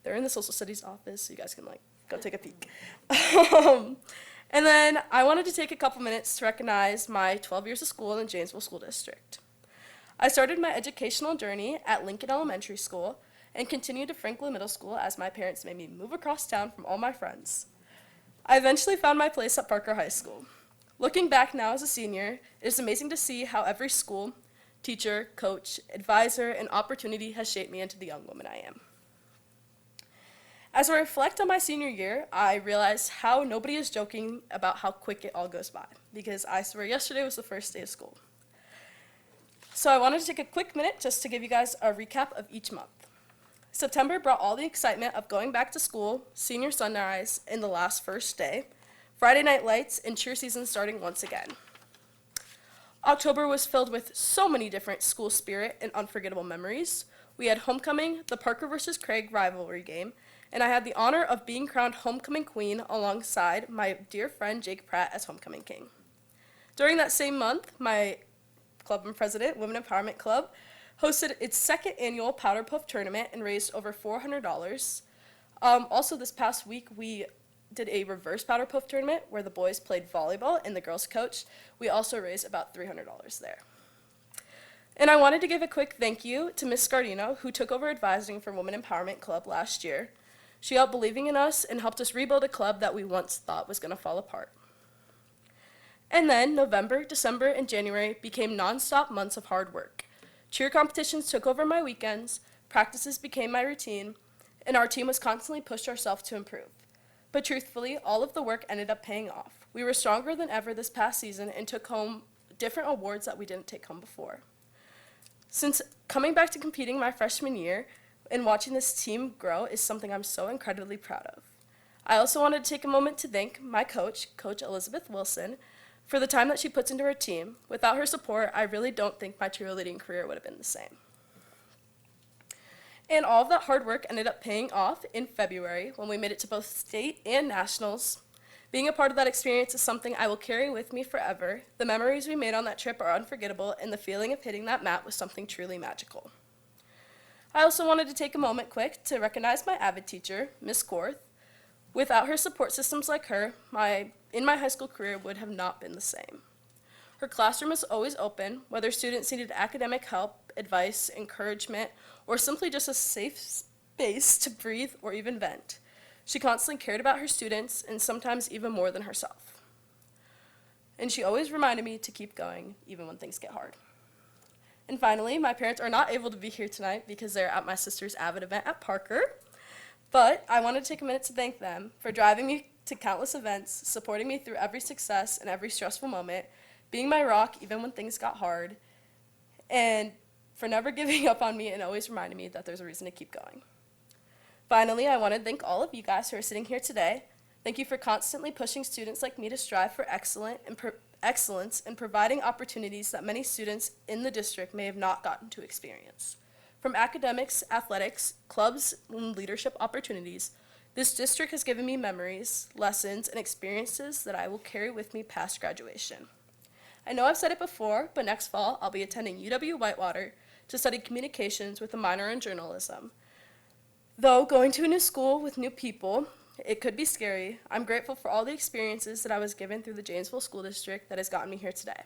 They're in the social studies office, so you guys can go take a peek. And then I wanted to take a couple minutes to recognize my 12 years of school in the Janesville School District. I started my educational journey at Lincoln Elementary School and continued to Franklin Middle School as my parents made me move across town from all my friends. I eventually found my place at Parker High School. Looking back now as a senior, it is amazing to see how every school, teacher, coach, advisor, and opportunity has shaped me into the young woman I am. As I reflect on my senior year, I realize how nobody is joking about how quick it all goes by, because I swear yesterday was the first day of school. So I wanted to take a quick minute just to give you guys a recap of each month. September brought all the excitement of going back to school, senior sunrise, and the last first day, Friday night lights, and cheer season starting once again. October was filled with so many different school spirit and unforgettable memories. We had homecoming, the Parker versus Craig rivalry game, and I had the honor of being crowned homecoming queen alongside my dear friend Jake Pratt as homecoming king. During that same month, my club and president, Women Empowerment Club, hosted its second annual Powder Puff tournament and raised over $400. Also, this past week, we did a reverse Powder Puff tournament where the boys played volleyball and the girls coached. We also raised about $300 there. And I wanted to give a quick thank you to Ms. Scardino, who took over advising for Women Empowerment Club last year. She helped believing in us and helped us rebuild a club that we once thought was going to fall apart. And then November, December, and January became nonstop months of hard work. Cheer competitions took over my weekends, practices became my routine, and our team was constantly pushed ourselves to improve. But truthfully, all of the work ended up paying off. We were stronger than ever this past season and took home different awards that we didn't take home before. Since coming back to competing my freshman year and watching this team grow is something I'm so incredibly proud of. I also wanted to take a moment to thank my coach, Coach Elizabeth Wilson, for the time that she puts into her team. Without her support, I really don't think my cheerleading career would have been the same. And all of that hard work ended up paying off in February when we made it to both state and nationals. Being a part of that experience is something I will carry with me forever. The memories we made on that trip are unforgettable, and the feeling of hitting that mat was something truly magical. I also wanted to take a moment quick to recognize my AVID teacher, Miss Korth. Without her support systems like her, my high school career would have not been the same. Her classroom is always open, whether students needed academic help, advice, encouragement, or simply just a safe space to breathe or even vent. She constantly cared about her students, and sometimes even more than herself. And she always reminded me to keep going, even when things get hard. And finally, my parents are not able to be here tonight because they're at my sister's AVID event at Parker. But I wanted to take a minute to thank them for driving me to countless events, supporting me through every success and every stressful moment, being my rock even when things got hard, and for never giving up on me and always reminding me that there's a reason to keep going. Finally, I want to thank all of you guys who are sitting here today. Thank you for constantly pushing students like me to strive for excellence and providing opportunities that many students in the district may have not gotten to experience. From academics, athletics, clubs, and leadership opportunities, this district has given me memories, lessons, and experiences that I will carry with me past graduation. I know I've said it before, but next fall I'll be attending UW-Whitewater to study communications with a minor in journalism. Though going to a new school with new people, it could be scary, I'm grateful for all the experiences that I was given through the Janesville School District that has gotten me here today.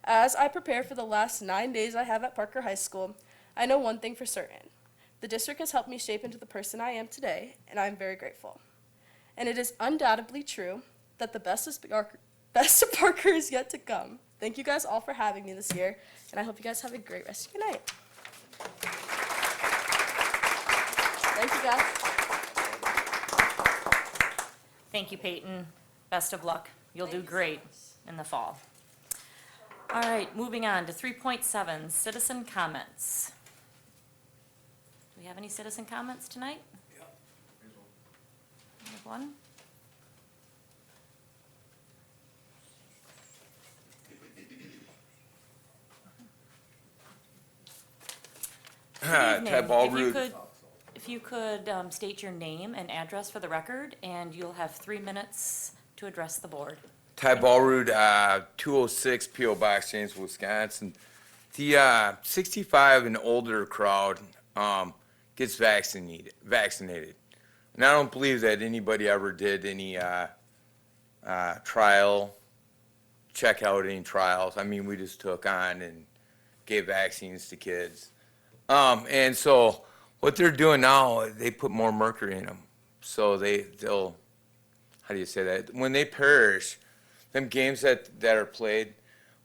As I prepare for the last 9 days I have at Parker High School, I know one thing for certain. The district has helped me shape into the person I am today, and I am very grateful. And it is undoubtedly true that the best of Parker is yet to come. Thank you guys all for having me this year, and I hope you guys have a great rest of your night. Thank you, guys. Thank you, Peyton. Best of luck. You'll do great in the fall. All right, moving on to 3.7, citizen comments. Do we have any citizen comments tonight? Yeah. We have one. Good evening. If you could state your name and address for the record, and you'll have 3 minutes to address the board. Ty Ballrood, 206 P.O. Box, Janesville, Wisconsin. The 65 and older crowd gets vaccinated. And I don't believe that anybody ever did any trial, check out any trials. I mean, we just took on and gave vaccines to kids. And so what they're doing now, they put more mercury in them. So they'll, how do you say that? When they perish, them games that are played,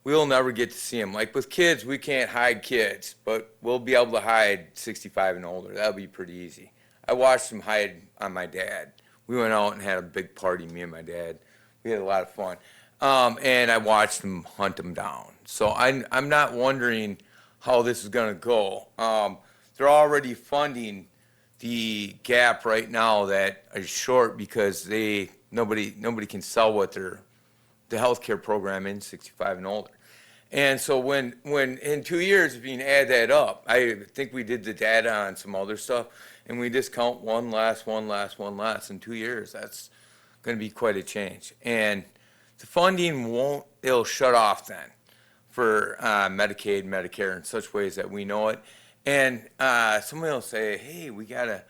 we'll never get to see them. Like with kids, we can't hide kids, but we'll be able to hide 65 and older. That'll be pretty easy. I watched them hide on my dad. We went out and had a big party, me and my dad. We had a lot of fun. And I watched them hunt them down. So I'm not wondering how this is going to go. They're already funding the gap right now that is short because nobody can sell what the healthcare program in 65 and older. And so when in 2 years, if you can add that up, I think we did the data on some other stuff, and we just count one less in 2 years. That's going to be quite a change. And the funding it'll shut off then for Medicaid, Medicare, in such ways that we know it. And somebody will say, hey, we gotta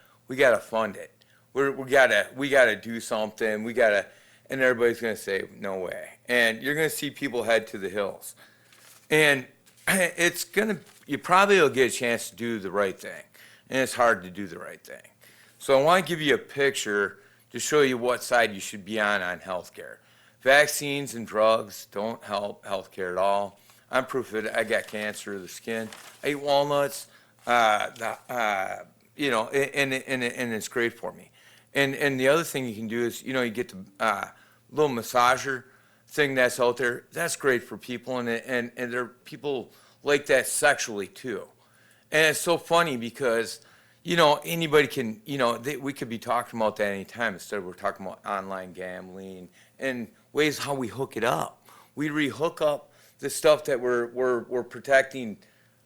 fund it. We gotta do something. And everybody's gonna say, no way. And you're gonna see people head to the hills. And you probably will get a chance to do the right thing. And it's hard to do the right thing. So I want to give you a picture to show you what side you should be on healthcare. Vaccines and drugs don't help healthcare at all. I'm proof of it. I got cancer of the skin. I eat walnuts, and it's great for me. And the other thing you can do is, you get the little massager thing that's out there. That's great for people, and there are people like that sexually too. And it's so funny because, anybody can, we could be talking about that anytime. Instead, we're talking about online gambling and ways how we hook it up. We re-hook up the stuff that we're protecting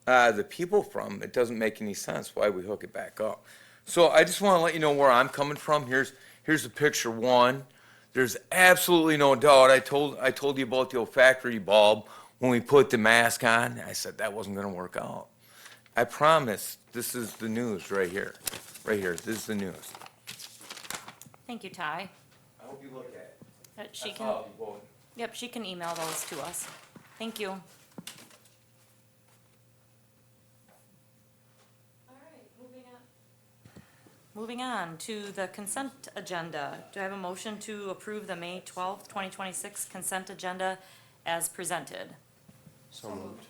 the people from. It doesn't make any sense why we hook it back up. So I just want to let you know where I'm coming from. Here's the picture one. There's absolutely no doubt. I told you about the olfactory bulb when we put the mask on. I said that wasn't going to work out. I promise this is the news right here. Right here. This is the news. Thank you, Ty. I hope you look at it. She That's can, how I'll be voting. yep, she can email those to us. Thank you. Moving on to the consent agenda. Do I have a motion to approve the May 12th, 2026 consent agenda as presented? So moved.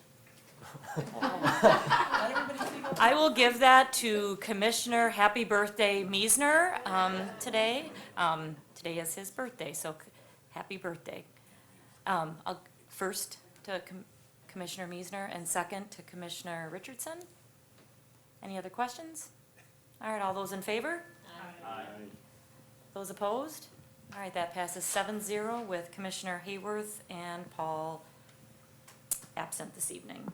I will give that to Commissioner Happy Birthday Meisner today. Today is his birthday, so happy birthday. First to Commissioner Meisner and second to Commissioner Richardson. Any other questions? All right, all those in favor? Aye. Those opposed? All right, that passes 7-0 with Commissioner Hayworth and Paul absent this evening.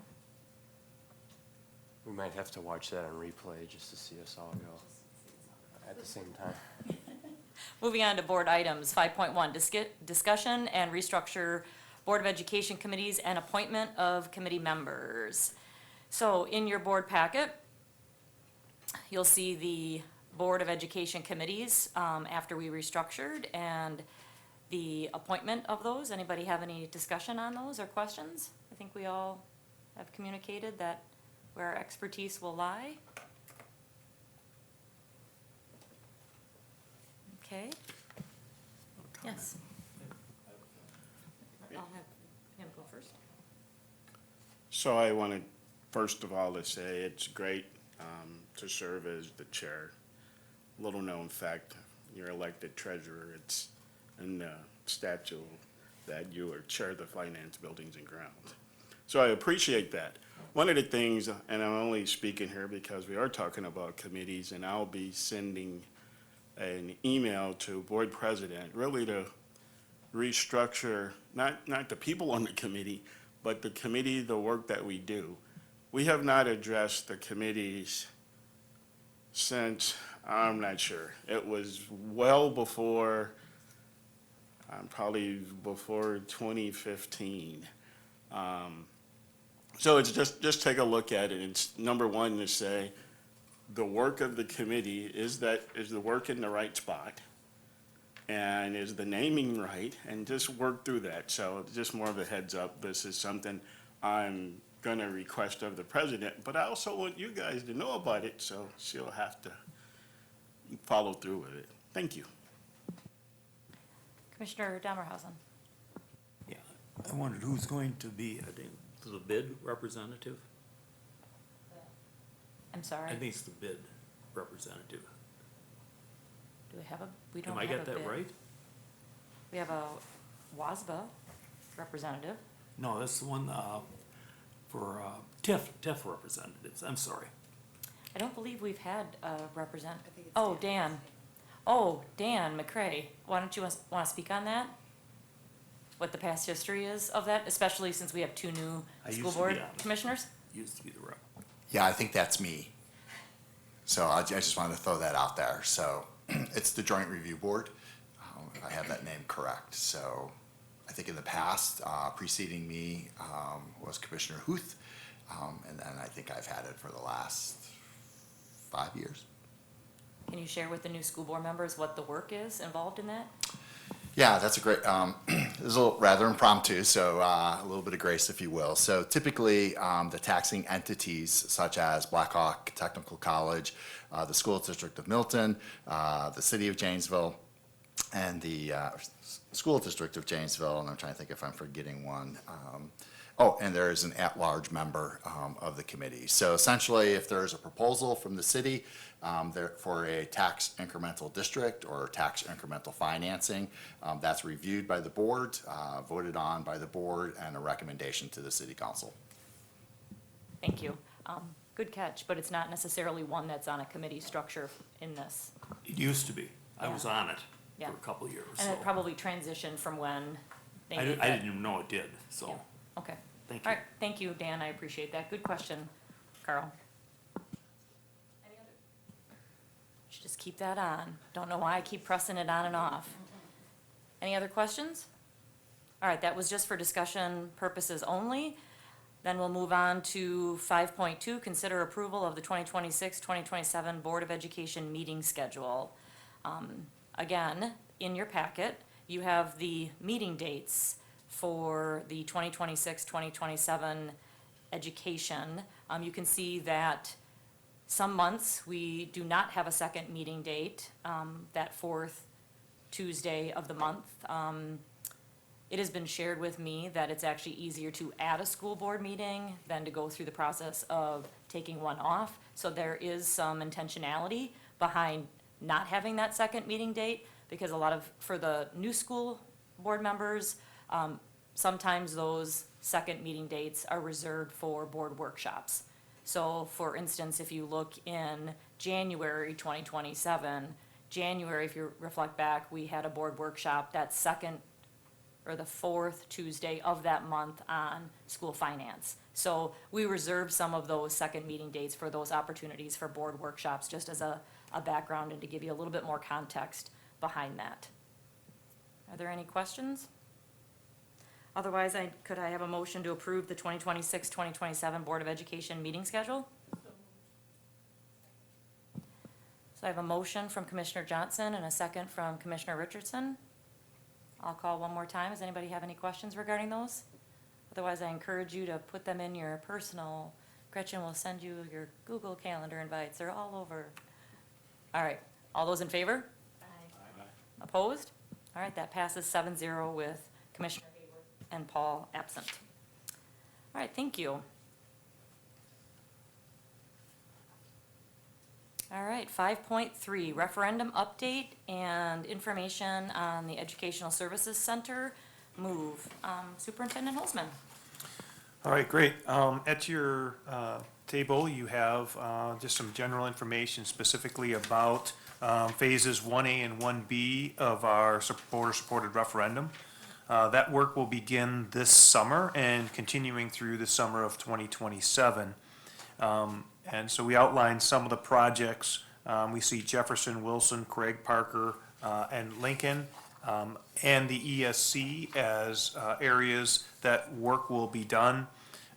We might have to watch that on replay just to see us all go at the same time. Moving on to board items, 5.1, discussion and restructure Board of Education committees and appointment of committee members. So in your board packet, you'll see the Board of Education committees after we restructured and the appointment of those. Anybody have any discussion on those or questions? I think we all have communicated that where our expertise will lie. Okay. Yes. I'll have him go first. So I wanted, first of all, to say it's great to serve as the chair. Little known fact, you're elected treasurer. It's in the statute that you are chair of the finance, buildings and grounds. So I appreciate that. One of the things, and I'm only speaking here because we are talking about committees, and I'll be sending an email to board president, really to restructure, not the people on the committee, but the committee, the work that we do. We have not addressed the committees since, I'm not sure, it was well before, probably before 2015. So it's just take a look at it. It's number one to say the work of the committee, is the work in the right spot? And is the naming right? And just work through that. So just more of a heads up. This is something I'm going to request of the president, but I also want you guys to know about it, so she'll have to follow through with it. Thank you. Commissioner Damerhausen. Yeah, I wondered who's going to be, I think, the bid representative? I'm sorry. I think it's the bid representative. Do we have we don't Am have I a get that bid. right? We have a WASBA representative. No, that's the one for TIF representatives, I'm sorry. I don't believe we've had a representative. Oh, Dan. Oh, Dan McCray. Why don't you want to speak on that? what the past history is of that, especially since we have two new I school used to board be on it. commissioners? Used to be the rep. Yeah, I think that's me. So I just wanted to throw that out there. So it's the Joint Review Board, if I have that name correct. So I think in the past, preceding me was Commissioner Huth, and then I think I've had it for the last 5 years. Can you share with the new school board members what the work is involved in that? Yeah, that's a great, this is a little rather impromptu, so a little bit of grace, if you will. So typically, the taxing entities such as Blackhawk Technical College, the School District of Milton, the City of Janesville, and the School District of Janesville, and I'm trying to think if I'm forgetting one. And there is an at-large member of the committee. So essentially, if there is a proposal from the city for a tax incremental district or tax incremental financing, that's reviewed by the board, voted on by the board, and a recommendation to the city council. Thank you. Good catch, but it's not necessarily one that's on a committee structure in this. It used to be. I was on it Yeah. for a couple of years. And so. it probably transitioned from when they I did didn't, that. I didn't even know it did, so. Yeah. Okay. Thank All you. right, thank you, Dan, I appreciate that. Good question, Carl. Should just keep that on. Don't know why I keep pressing it on and off. Any other questions? All right, that was just for discussion purposes only. Then we'll move on to 5.2, consider approval of the 2026-2027 Board of Education meeting schedule. Again, in your packet, you have the meeting dates for the 2026-2027 education. You can see that some months we do not have a second meeting date, that fourth Tuesday of the month. It has been shared with me that it's actually easier to add a school board meeting than to go through the process of taking one off. So there is some intentionality behind not having that second meeting date, because for the new school board members, sometimes those second meeting dates are reserved for board workshops. So for instance, if you look in January 2027, if you reflect back, we had a board workshop that second or the fourth Tuesday of that month on school finance. So we reserve some of those second meeting dates for those opportunities for board workshops, just as a background and to give you a little bit more context behind that. Are there any questions? Otherwise, could I have a motion to approve the 2026-2027 Board of Education meeting schedule? So I have a motion from Commissioner Johnson and a second from Commissioner Richardson. I'll call one more time. Does anybody have any questions regarding those? Otherwise, I encourage you to put them in your personal. Gretchen will send you your Google Calendar invites. They're all over. All right. All those in favor? Aye. Opposed? All right, that passes 7-0 with Commissioner Hayward and Paul absent. All right, thank you. All right, 5.3, referendum update and information on the Educational Services Center move. Superintendent Holzman. All right, great. At your table, you have just some general information specifically about phases 1A and 1B of our voter-supported referendum. That work will begin this summer and continuing through the summer of 2027. And so we outlined some of the projects. We see Jefferson, Wilson, Craig, Parker, and Lincoln, and the ESC as areas that work will be done.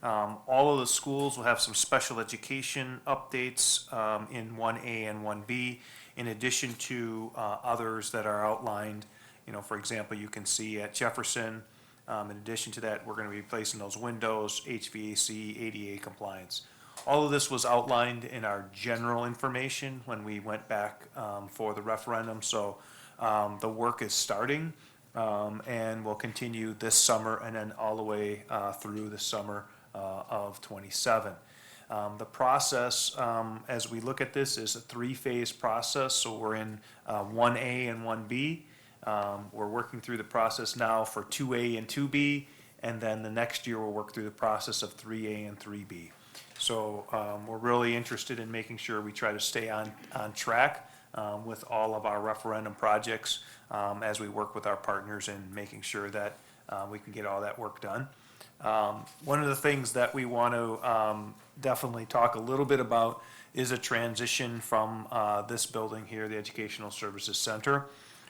All of the schools will have some special education updates in 1A and 1B, in addition to others that are outlined. You know, for example, you can see at Jefferson, in addition to that, we're going to be replacing those windows, HVAC, ADA compliance. All of this was outlined in our general information when we went back for the referendum. So the work is starting and will continue this summer and then all the way through the summer of 27. The process, as we look at this, is a three-phase process. So we're in 1A and 1B. We're working through the process now for 2A and 2B, and then the next year we'll work through the process of 3A and 3B. So we're really interested in making sure we try to stay on track with all of our referendum projects as we work with our partners in making sure that we can get all that work done. One of the things that we want to definitely talk a little bit about is a transition from this building here, the Educational Services Center.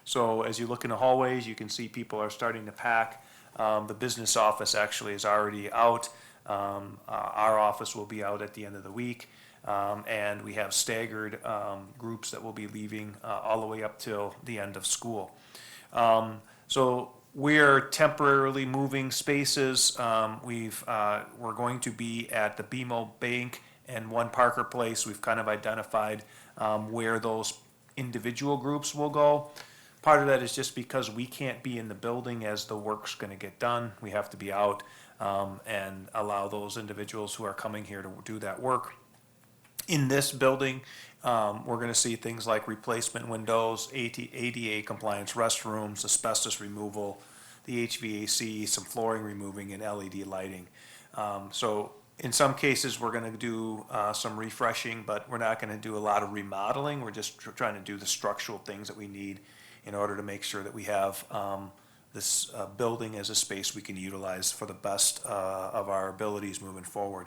So as you look in the hallways, you can see people are starting to pack. The business office actually is already out. Our office will be out at the end of the week. And we have staggered groups that will be leaving all the way up till the end of school. So we're temporarily moving spaces. We're going to be at the BMO Bank and One Parker Place. We've kind of identified where those individual groups will go. Part of that is just because we can't be in the building as the work's going to get done. We have to be out and allow those individuals who are coming here to do that work. In this building, we're going to see things like replacement windows, ADA compliance restrooms, asbestos removal, the HVAC, some flooring removing, and LED lighting. So in some cases, we're going to do some refreshing, but we're not going to do a lot of remodeling. We're just trying to do the structural things that we need in order to make sure that we have this building as a space we can utilize for the best of our abilities moving forward.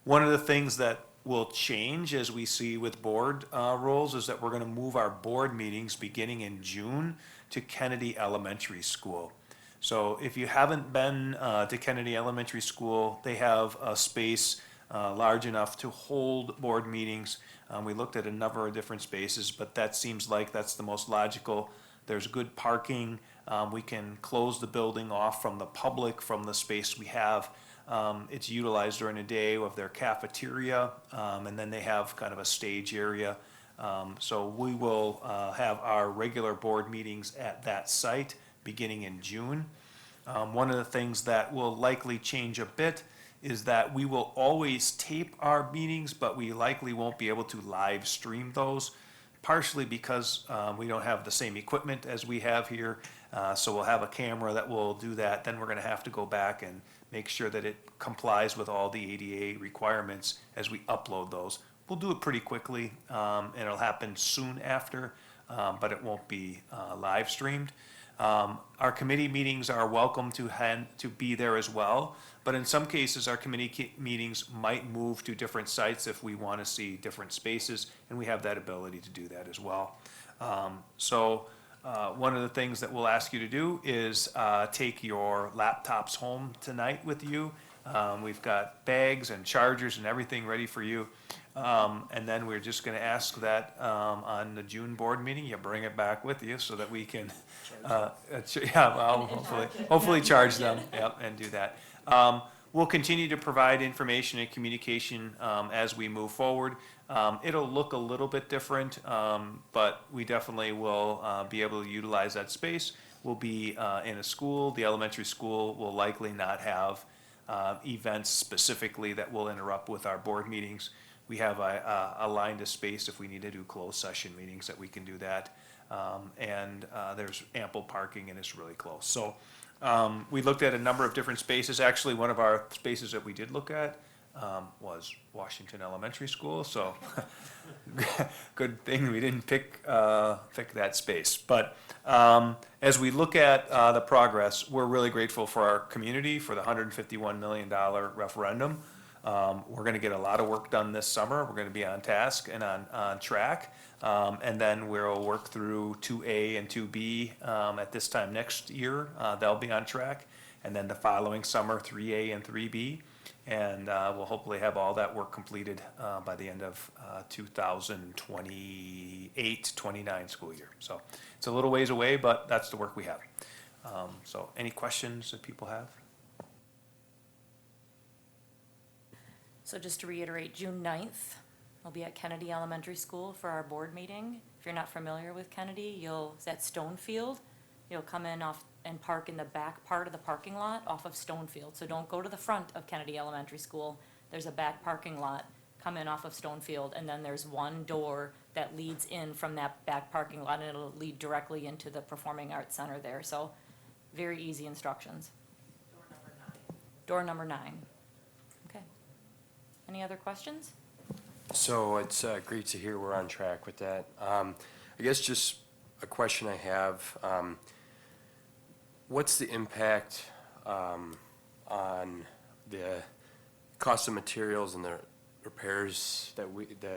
One of the things that will change, as we see with board roles, is that we're going to move our board meetings beginning in June to Kennedy Elementary School. So if you haven't been to Kennedy Elementary School, they have a space large enough to hold board meetings. We looked at a number of different spaces, but that seems like that's the most logical. There's good parking. We can close the building off from the public, from the space we have. It's utilized during the day of their cafeteria, and then they have kind of a stage area. So we will have our regular board meetings at that site beginning in June. One of the things that will likely change a bit is that we will always tape our meetings, but we likely won't be able to live stream those, partially because we don't have the same equipment as we have here. So we'll have a camera that will do that. Then we're going to have to go back and make sure that it complies with all the ADA requirements as we upload those. We'll do it pretty quickly, and it'll happen soon after, but it won't be live streamed. Our committee meetings are welcome to be there as well, but in some cases, our committee meetings might move to different sites if we want to see different spaces, and we have that ability to do that as well. One of the things that we'll ask you to do is take your laptops home tonight with you. We've got bags and chargers and everything ready for you. And then we're just going to ask that on the June board meeting, you bring it back with you so that we can, hopefully charge them, yep, and do that. We'll continue to provide information and communication as we move forward. It'll look a little bit different, but we definitely will be able to utilize that space. We'll be in a school. The elementary school will likely not have events specifically that will interrupt with our board meetings. We have aligned a space if we need to do closed session meetings that we can do that. And there's ample parking and it's really close. So we looked at a number of different spaces. Actually, one of our spaces that we did look at was Washington Elementary School. So good thing we didn't pick that space. But as we look at the progress, we're really grateful for our community for the $151 million referendum. We're going to get a lot of work done this summer. We're going to be on task and on track. And then we'll work through 2A and 2B at this time next year. They'll be on track. And then the following summer, 3A and 3B. And we'll hopefully have all that work completed by the end of 2028-29 school year. So it's a little ways away, but that's the work we have. So any questions that people have? So just to reiterate, June 9th, I'll be at Kennedy Elementary School for our board meeting. If you're not familiar with Kennedy, it's at Stonefield. You'll come in off and park in the back part of the parking lot off of Stonefield. So don't go to the front of Kennedy Elementary School. There's a back parking lot. Come in off of Stonefield, and then there's one door that leads in from that back parking lot, and it'll lead directly into the Performing Arts Center there. So very easy instructions. Door number 9. Okay. Any other questions? So it's great to hear we're on track with that. I guess just a question I have. what's the impact on the cost of materials and the repairs the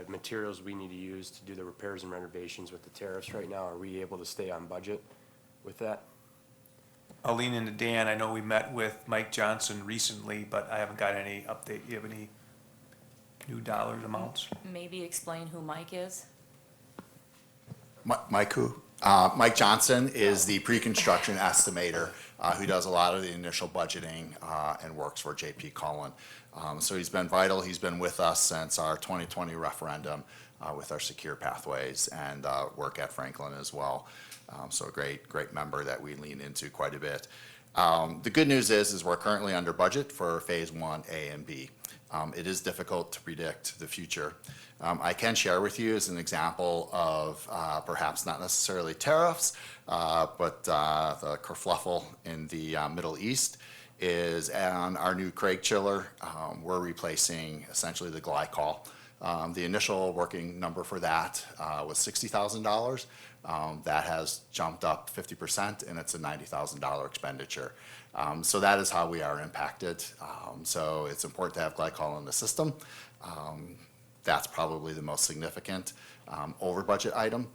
materials we need to use to do the repairs and renovations with the tariffs right now? Are we able to stay on budget with that? I'll lean into Dan. I know we met with Mike Johnson recently, but I haven't got any update. You have any new dollar amounts? Maybe explain who Mike is? Mike who? Mike Johnson is the pre-construction estimator who does a lot of the initial budgeting and works for JP Cullen. So he's been vital. He's been with us since our 2020 referendum with our secure pathways and work at Franklin as well. So a great member that we lean into quite a bit. The good news is we're currently under budget for Phase 1A and B. It is difficult to predict the future. I can share with you as an example of perhaps not necessarily tariffs, but the kerfluffle in the Middle East is on our new Craig chiller. We're replacing essentially the glycol. The initial working number for that was $60,000. That has jumped up 50%, and it's a $90,000 expenditure. So that is how we are impacted. So it's important to have glycol in the system. That's probably the most significant over budget item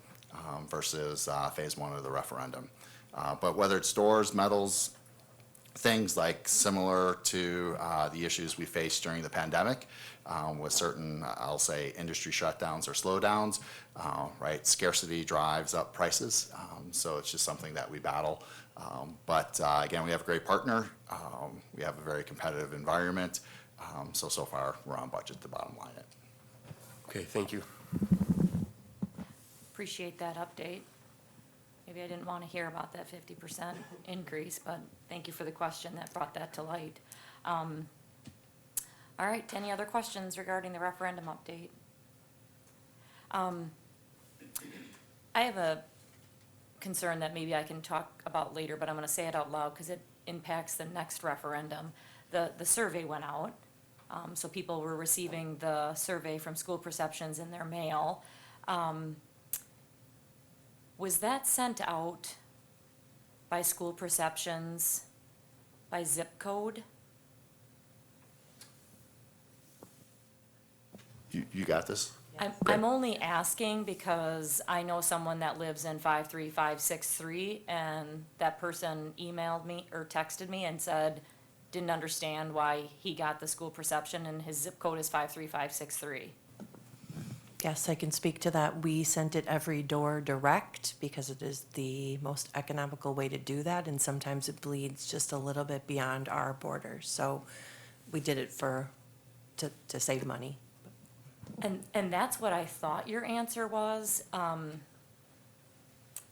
versus Phase 1 of the referendum. But whether it's doors, metals, things like similar to the issues we faced during the pandemic with certain, I'll say, industry shutdowns or slowdowns, right? Scarcity drives up prices. So it's just something that we battle. But again, we have a great partner. We have a very competitive environment. So far, we're on budget, the bottom line. Okay, thank you. Appreciate that update. Maybe I didn't want to hear about that 50% increase, but thank you for the question that brought that to light. All right, any other questions regarding the referendum update? I have a concern that maybe I can talk about later, but I'm going to say it out loud because it impacts the next referendum. The survey went out, so people were receiving the survey from School Perceptions in their mail. Was that sent out by School Perceptions by zip code? You got this? I'm only asking because I know someone that lives in 53563, and that person emailed me or texted me and said, didn't understand why he got the school perception and his zip code is 53563. Yes, I can speak to that. We sent it every door direct because it is the most economical way to do that, and sometimes it bleeds just a little bit beyond our borders. So we did it to save money. And that's what I thought your answer was. And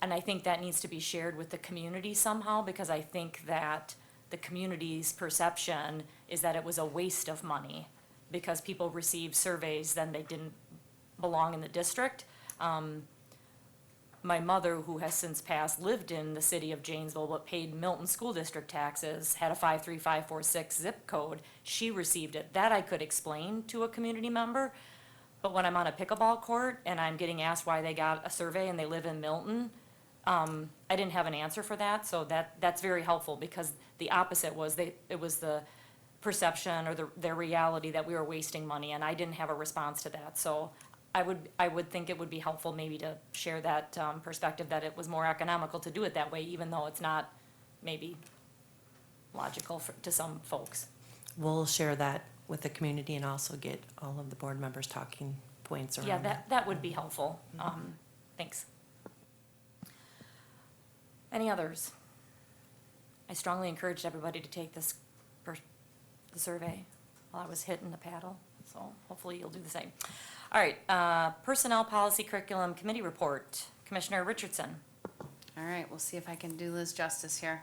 I think that needs to be shared with the community somehow, because I think that the community's perception is that it was a waste of money because people received surveys then they didn't belong in the district. My mother, who has since passed, lived in the city of Janesville but paid Milton School District taxes, had a 53546 zip code. She received it. That I could explain to a community member. But when I'm on a pickleball court and I'm getting asked why they got a survey and they live in Milton, I didn't have an answer for that. So that's very helpful, because the opposite was it was the perception or their reality that we were wasting money, and I didn't have a response to that. So I would think it would be helpful maybe to share that perspective, that it was more economical to do it that way, even though it's not maybe logical to some folks. We'll share that with the community and also get all of the board members' talking points around Yeah, that would be helpful. Thanks. Any others? I strongly encouraged everybody to take the survey while I was hitting the paddle, so hopefully you'll do the same. All right, Personnel Policy Curriculum Committee Report. Commissioner Richardson. All right, we'll see if I can do Liz justice here.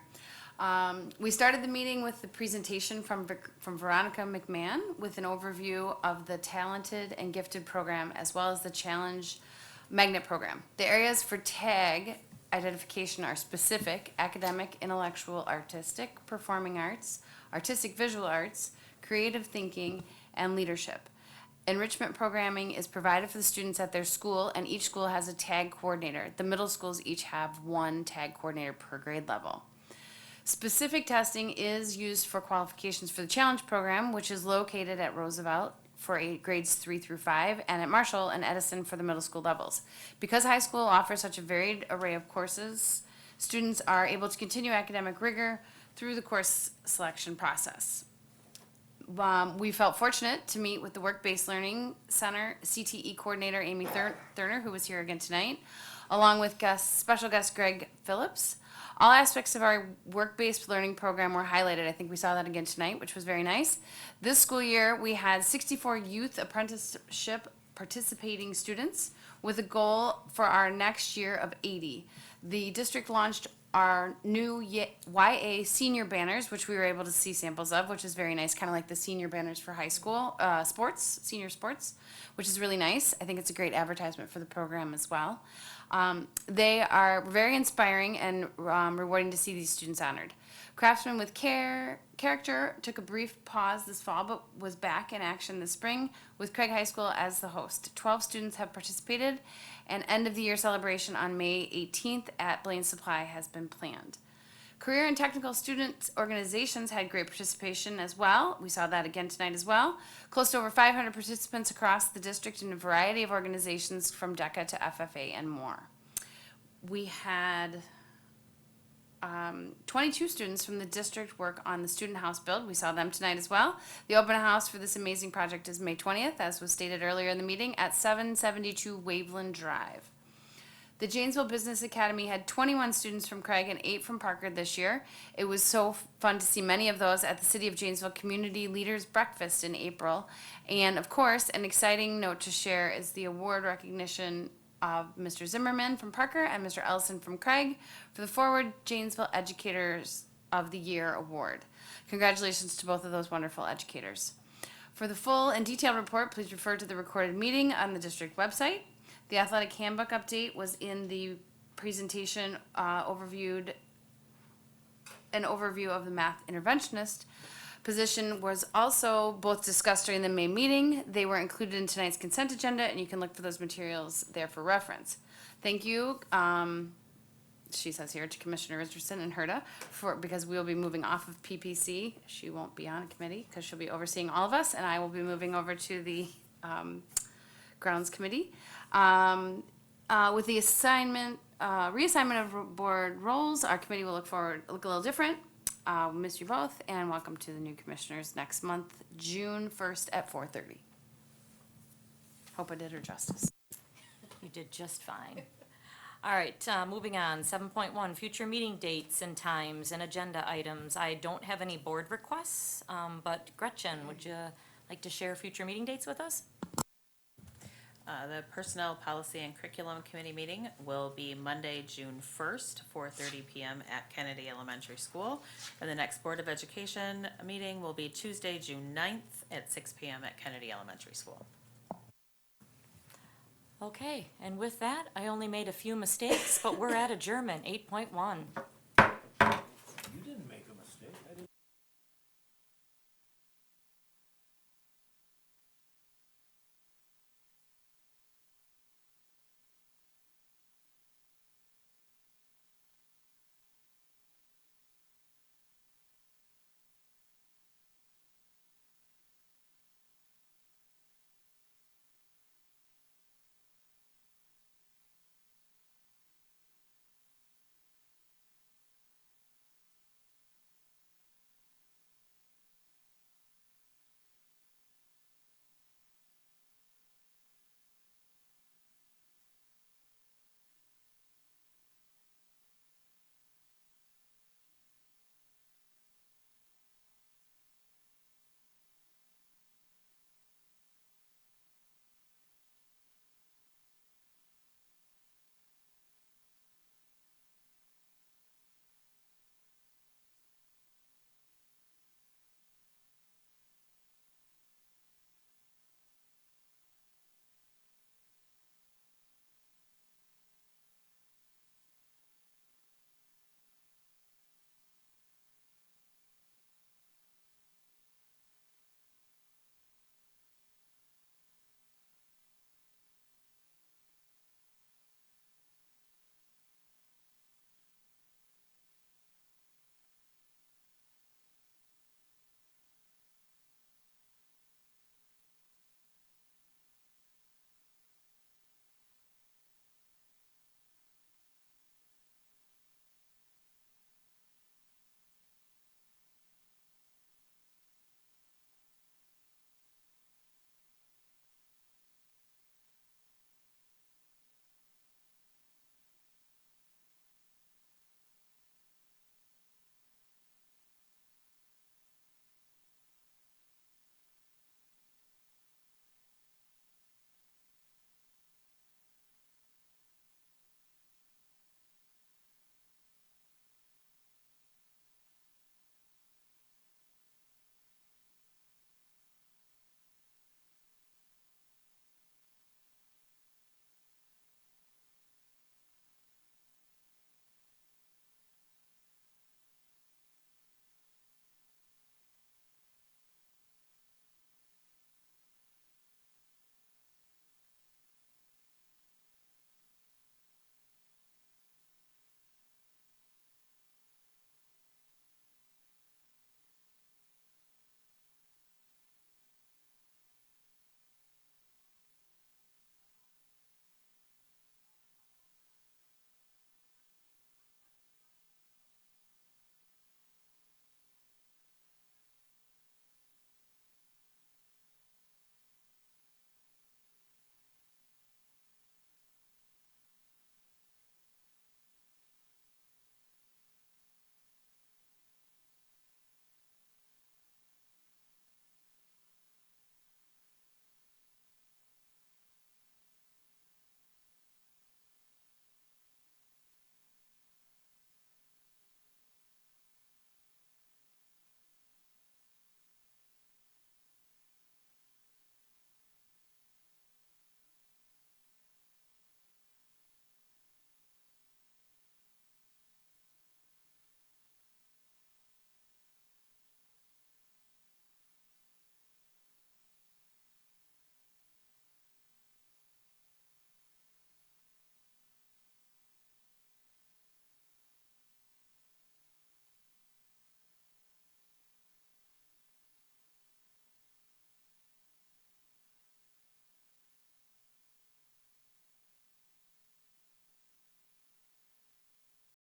We started the meeting with the presentation from Veronica McMahon with an overview of the Talented and Gifted program, as well as the Challenge Magnet program. The areas for TAG identification are specific, academic, intellectual, artistic, performing arts, artistic visual arts, creative thinking, and leadership. Enrichment programming is provided for the students at their school, and each school has a TAG coordinator. The middle schools each have one TAG coordinator per grade level. Specific testing is used for qualifications for the Challenge Program, which is located at Roosevelt for grades 3 through 5, and at Marshall and Edison for the middle school levels. Because high school offers such a varied array of courses, students are able to continue academic rigor through the course selection process. We felt fortunate to meet with the Work-Based Learning Center CTE coordinator Amy Thurner, who was here again tonight, along with special guest Greg Phillips. All aspects of our work-based learning program were highlighted. I think we saw that again tonight, which was very nice. This school year, we had 64 youth apprenticeship participating students with a goal for our next year of 80. The district launched our new YA senior banners, which we were able to see samples of, which is very nice, kind of like the senior banners for high school sports, senior sports, which is really nice. I think it's a great advertisement for the program as well. They are very inspiring and rewarding to see these students honored. Craftsmen with Character took a brief pause this fall, but was back in action this spring with Craig High School as the host. 12 students have participated, and end of the year celebration on May 18th at Blaine Supply has been planned. Career and technical student organizations had great participation as well. We saw that again tonight as well. Close to over 500 participants across the district in a variety of organizations from DECA to FFA and more. We had 22 students from the district work on the student house build. We saw them tonight as well. The open house for this amazing project is May 20th, as was stated earlier in the meeting, at 772 Waveland Drive. The Janesville Business Academy had 21 students from Craig and 8 from Parker this year. It was so fun to see many of those at the City of Janesville Community Leaders Breakfast in April. And of course, an exciting note to share is the award recognition of Mr. Zimmerman from Parker and Mr. Ellison from Craig for the Forward Janesville Educators of the Year Award. Congratulations to both of those wonderful educators. For the full and detailed report, please refer to the recorded meeting on the district website. The athletic handbook update was in the presentation an overview of the math interventionist position was also both discussed during the May meeting. They were included in tonight's consent agenda, and you can look for those materials there for reference. Thank you, she says here, to Commissioner Richardson and Herda, because we will be moving off of PPC. She won't be on a committee because she'll be overseeing all of us, and I will be moving over to the Grounds Committee. With the reassignment of board roles, our committee will look a little different. We'll miss you both, and welcome to the new commissioners next month, June 1st at 4:30. Hope I did her justice. You did just fine. All right, moving on, 7.1, future meeting dates and times and agenda items. I don't have any board requests, but Gretchen, would you like to share future meeting dates with us? The Personnel Policy and Curriculum Committee meeting will be Monday, June 1st, 4:30 p.m. at Kennedy Elementary School. And the next Board of Education meeting will be Tuesday, June 9th at 6 p.m. at Kennedy Elementary School. Okay, and with that, I only made a few mistakes, but we're at adjournment, 8.1.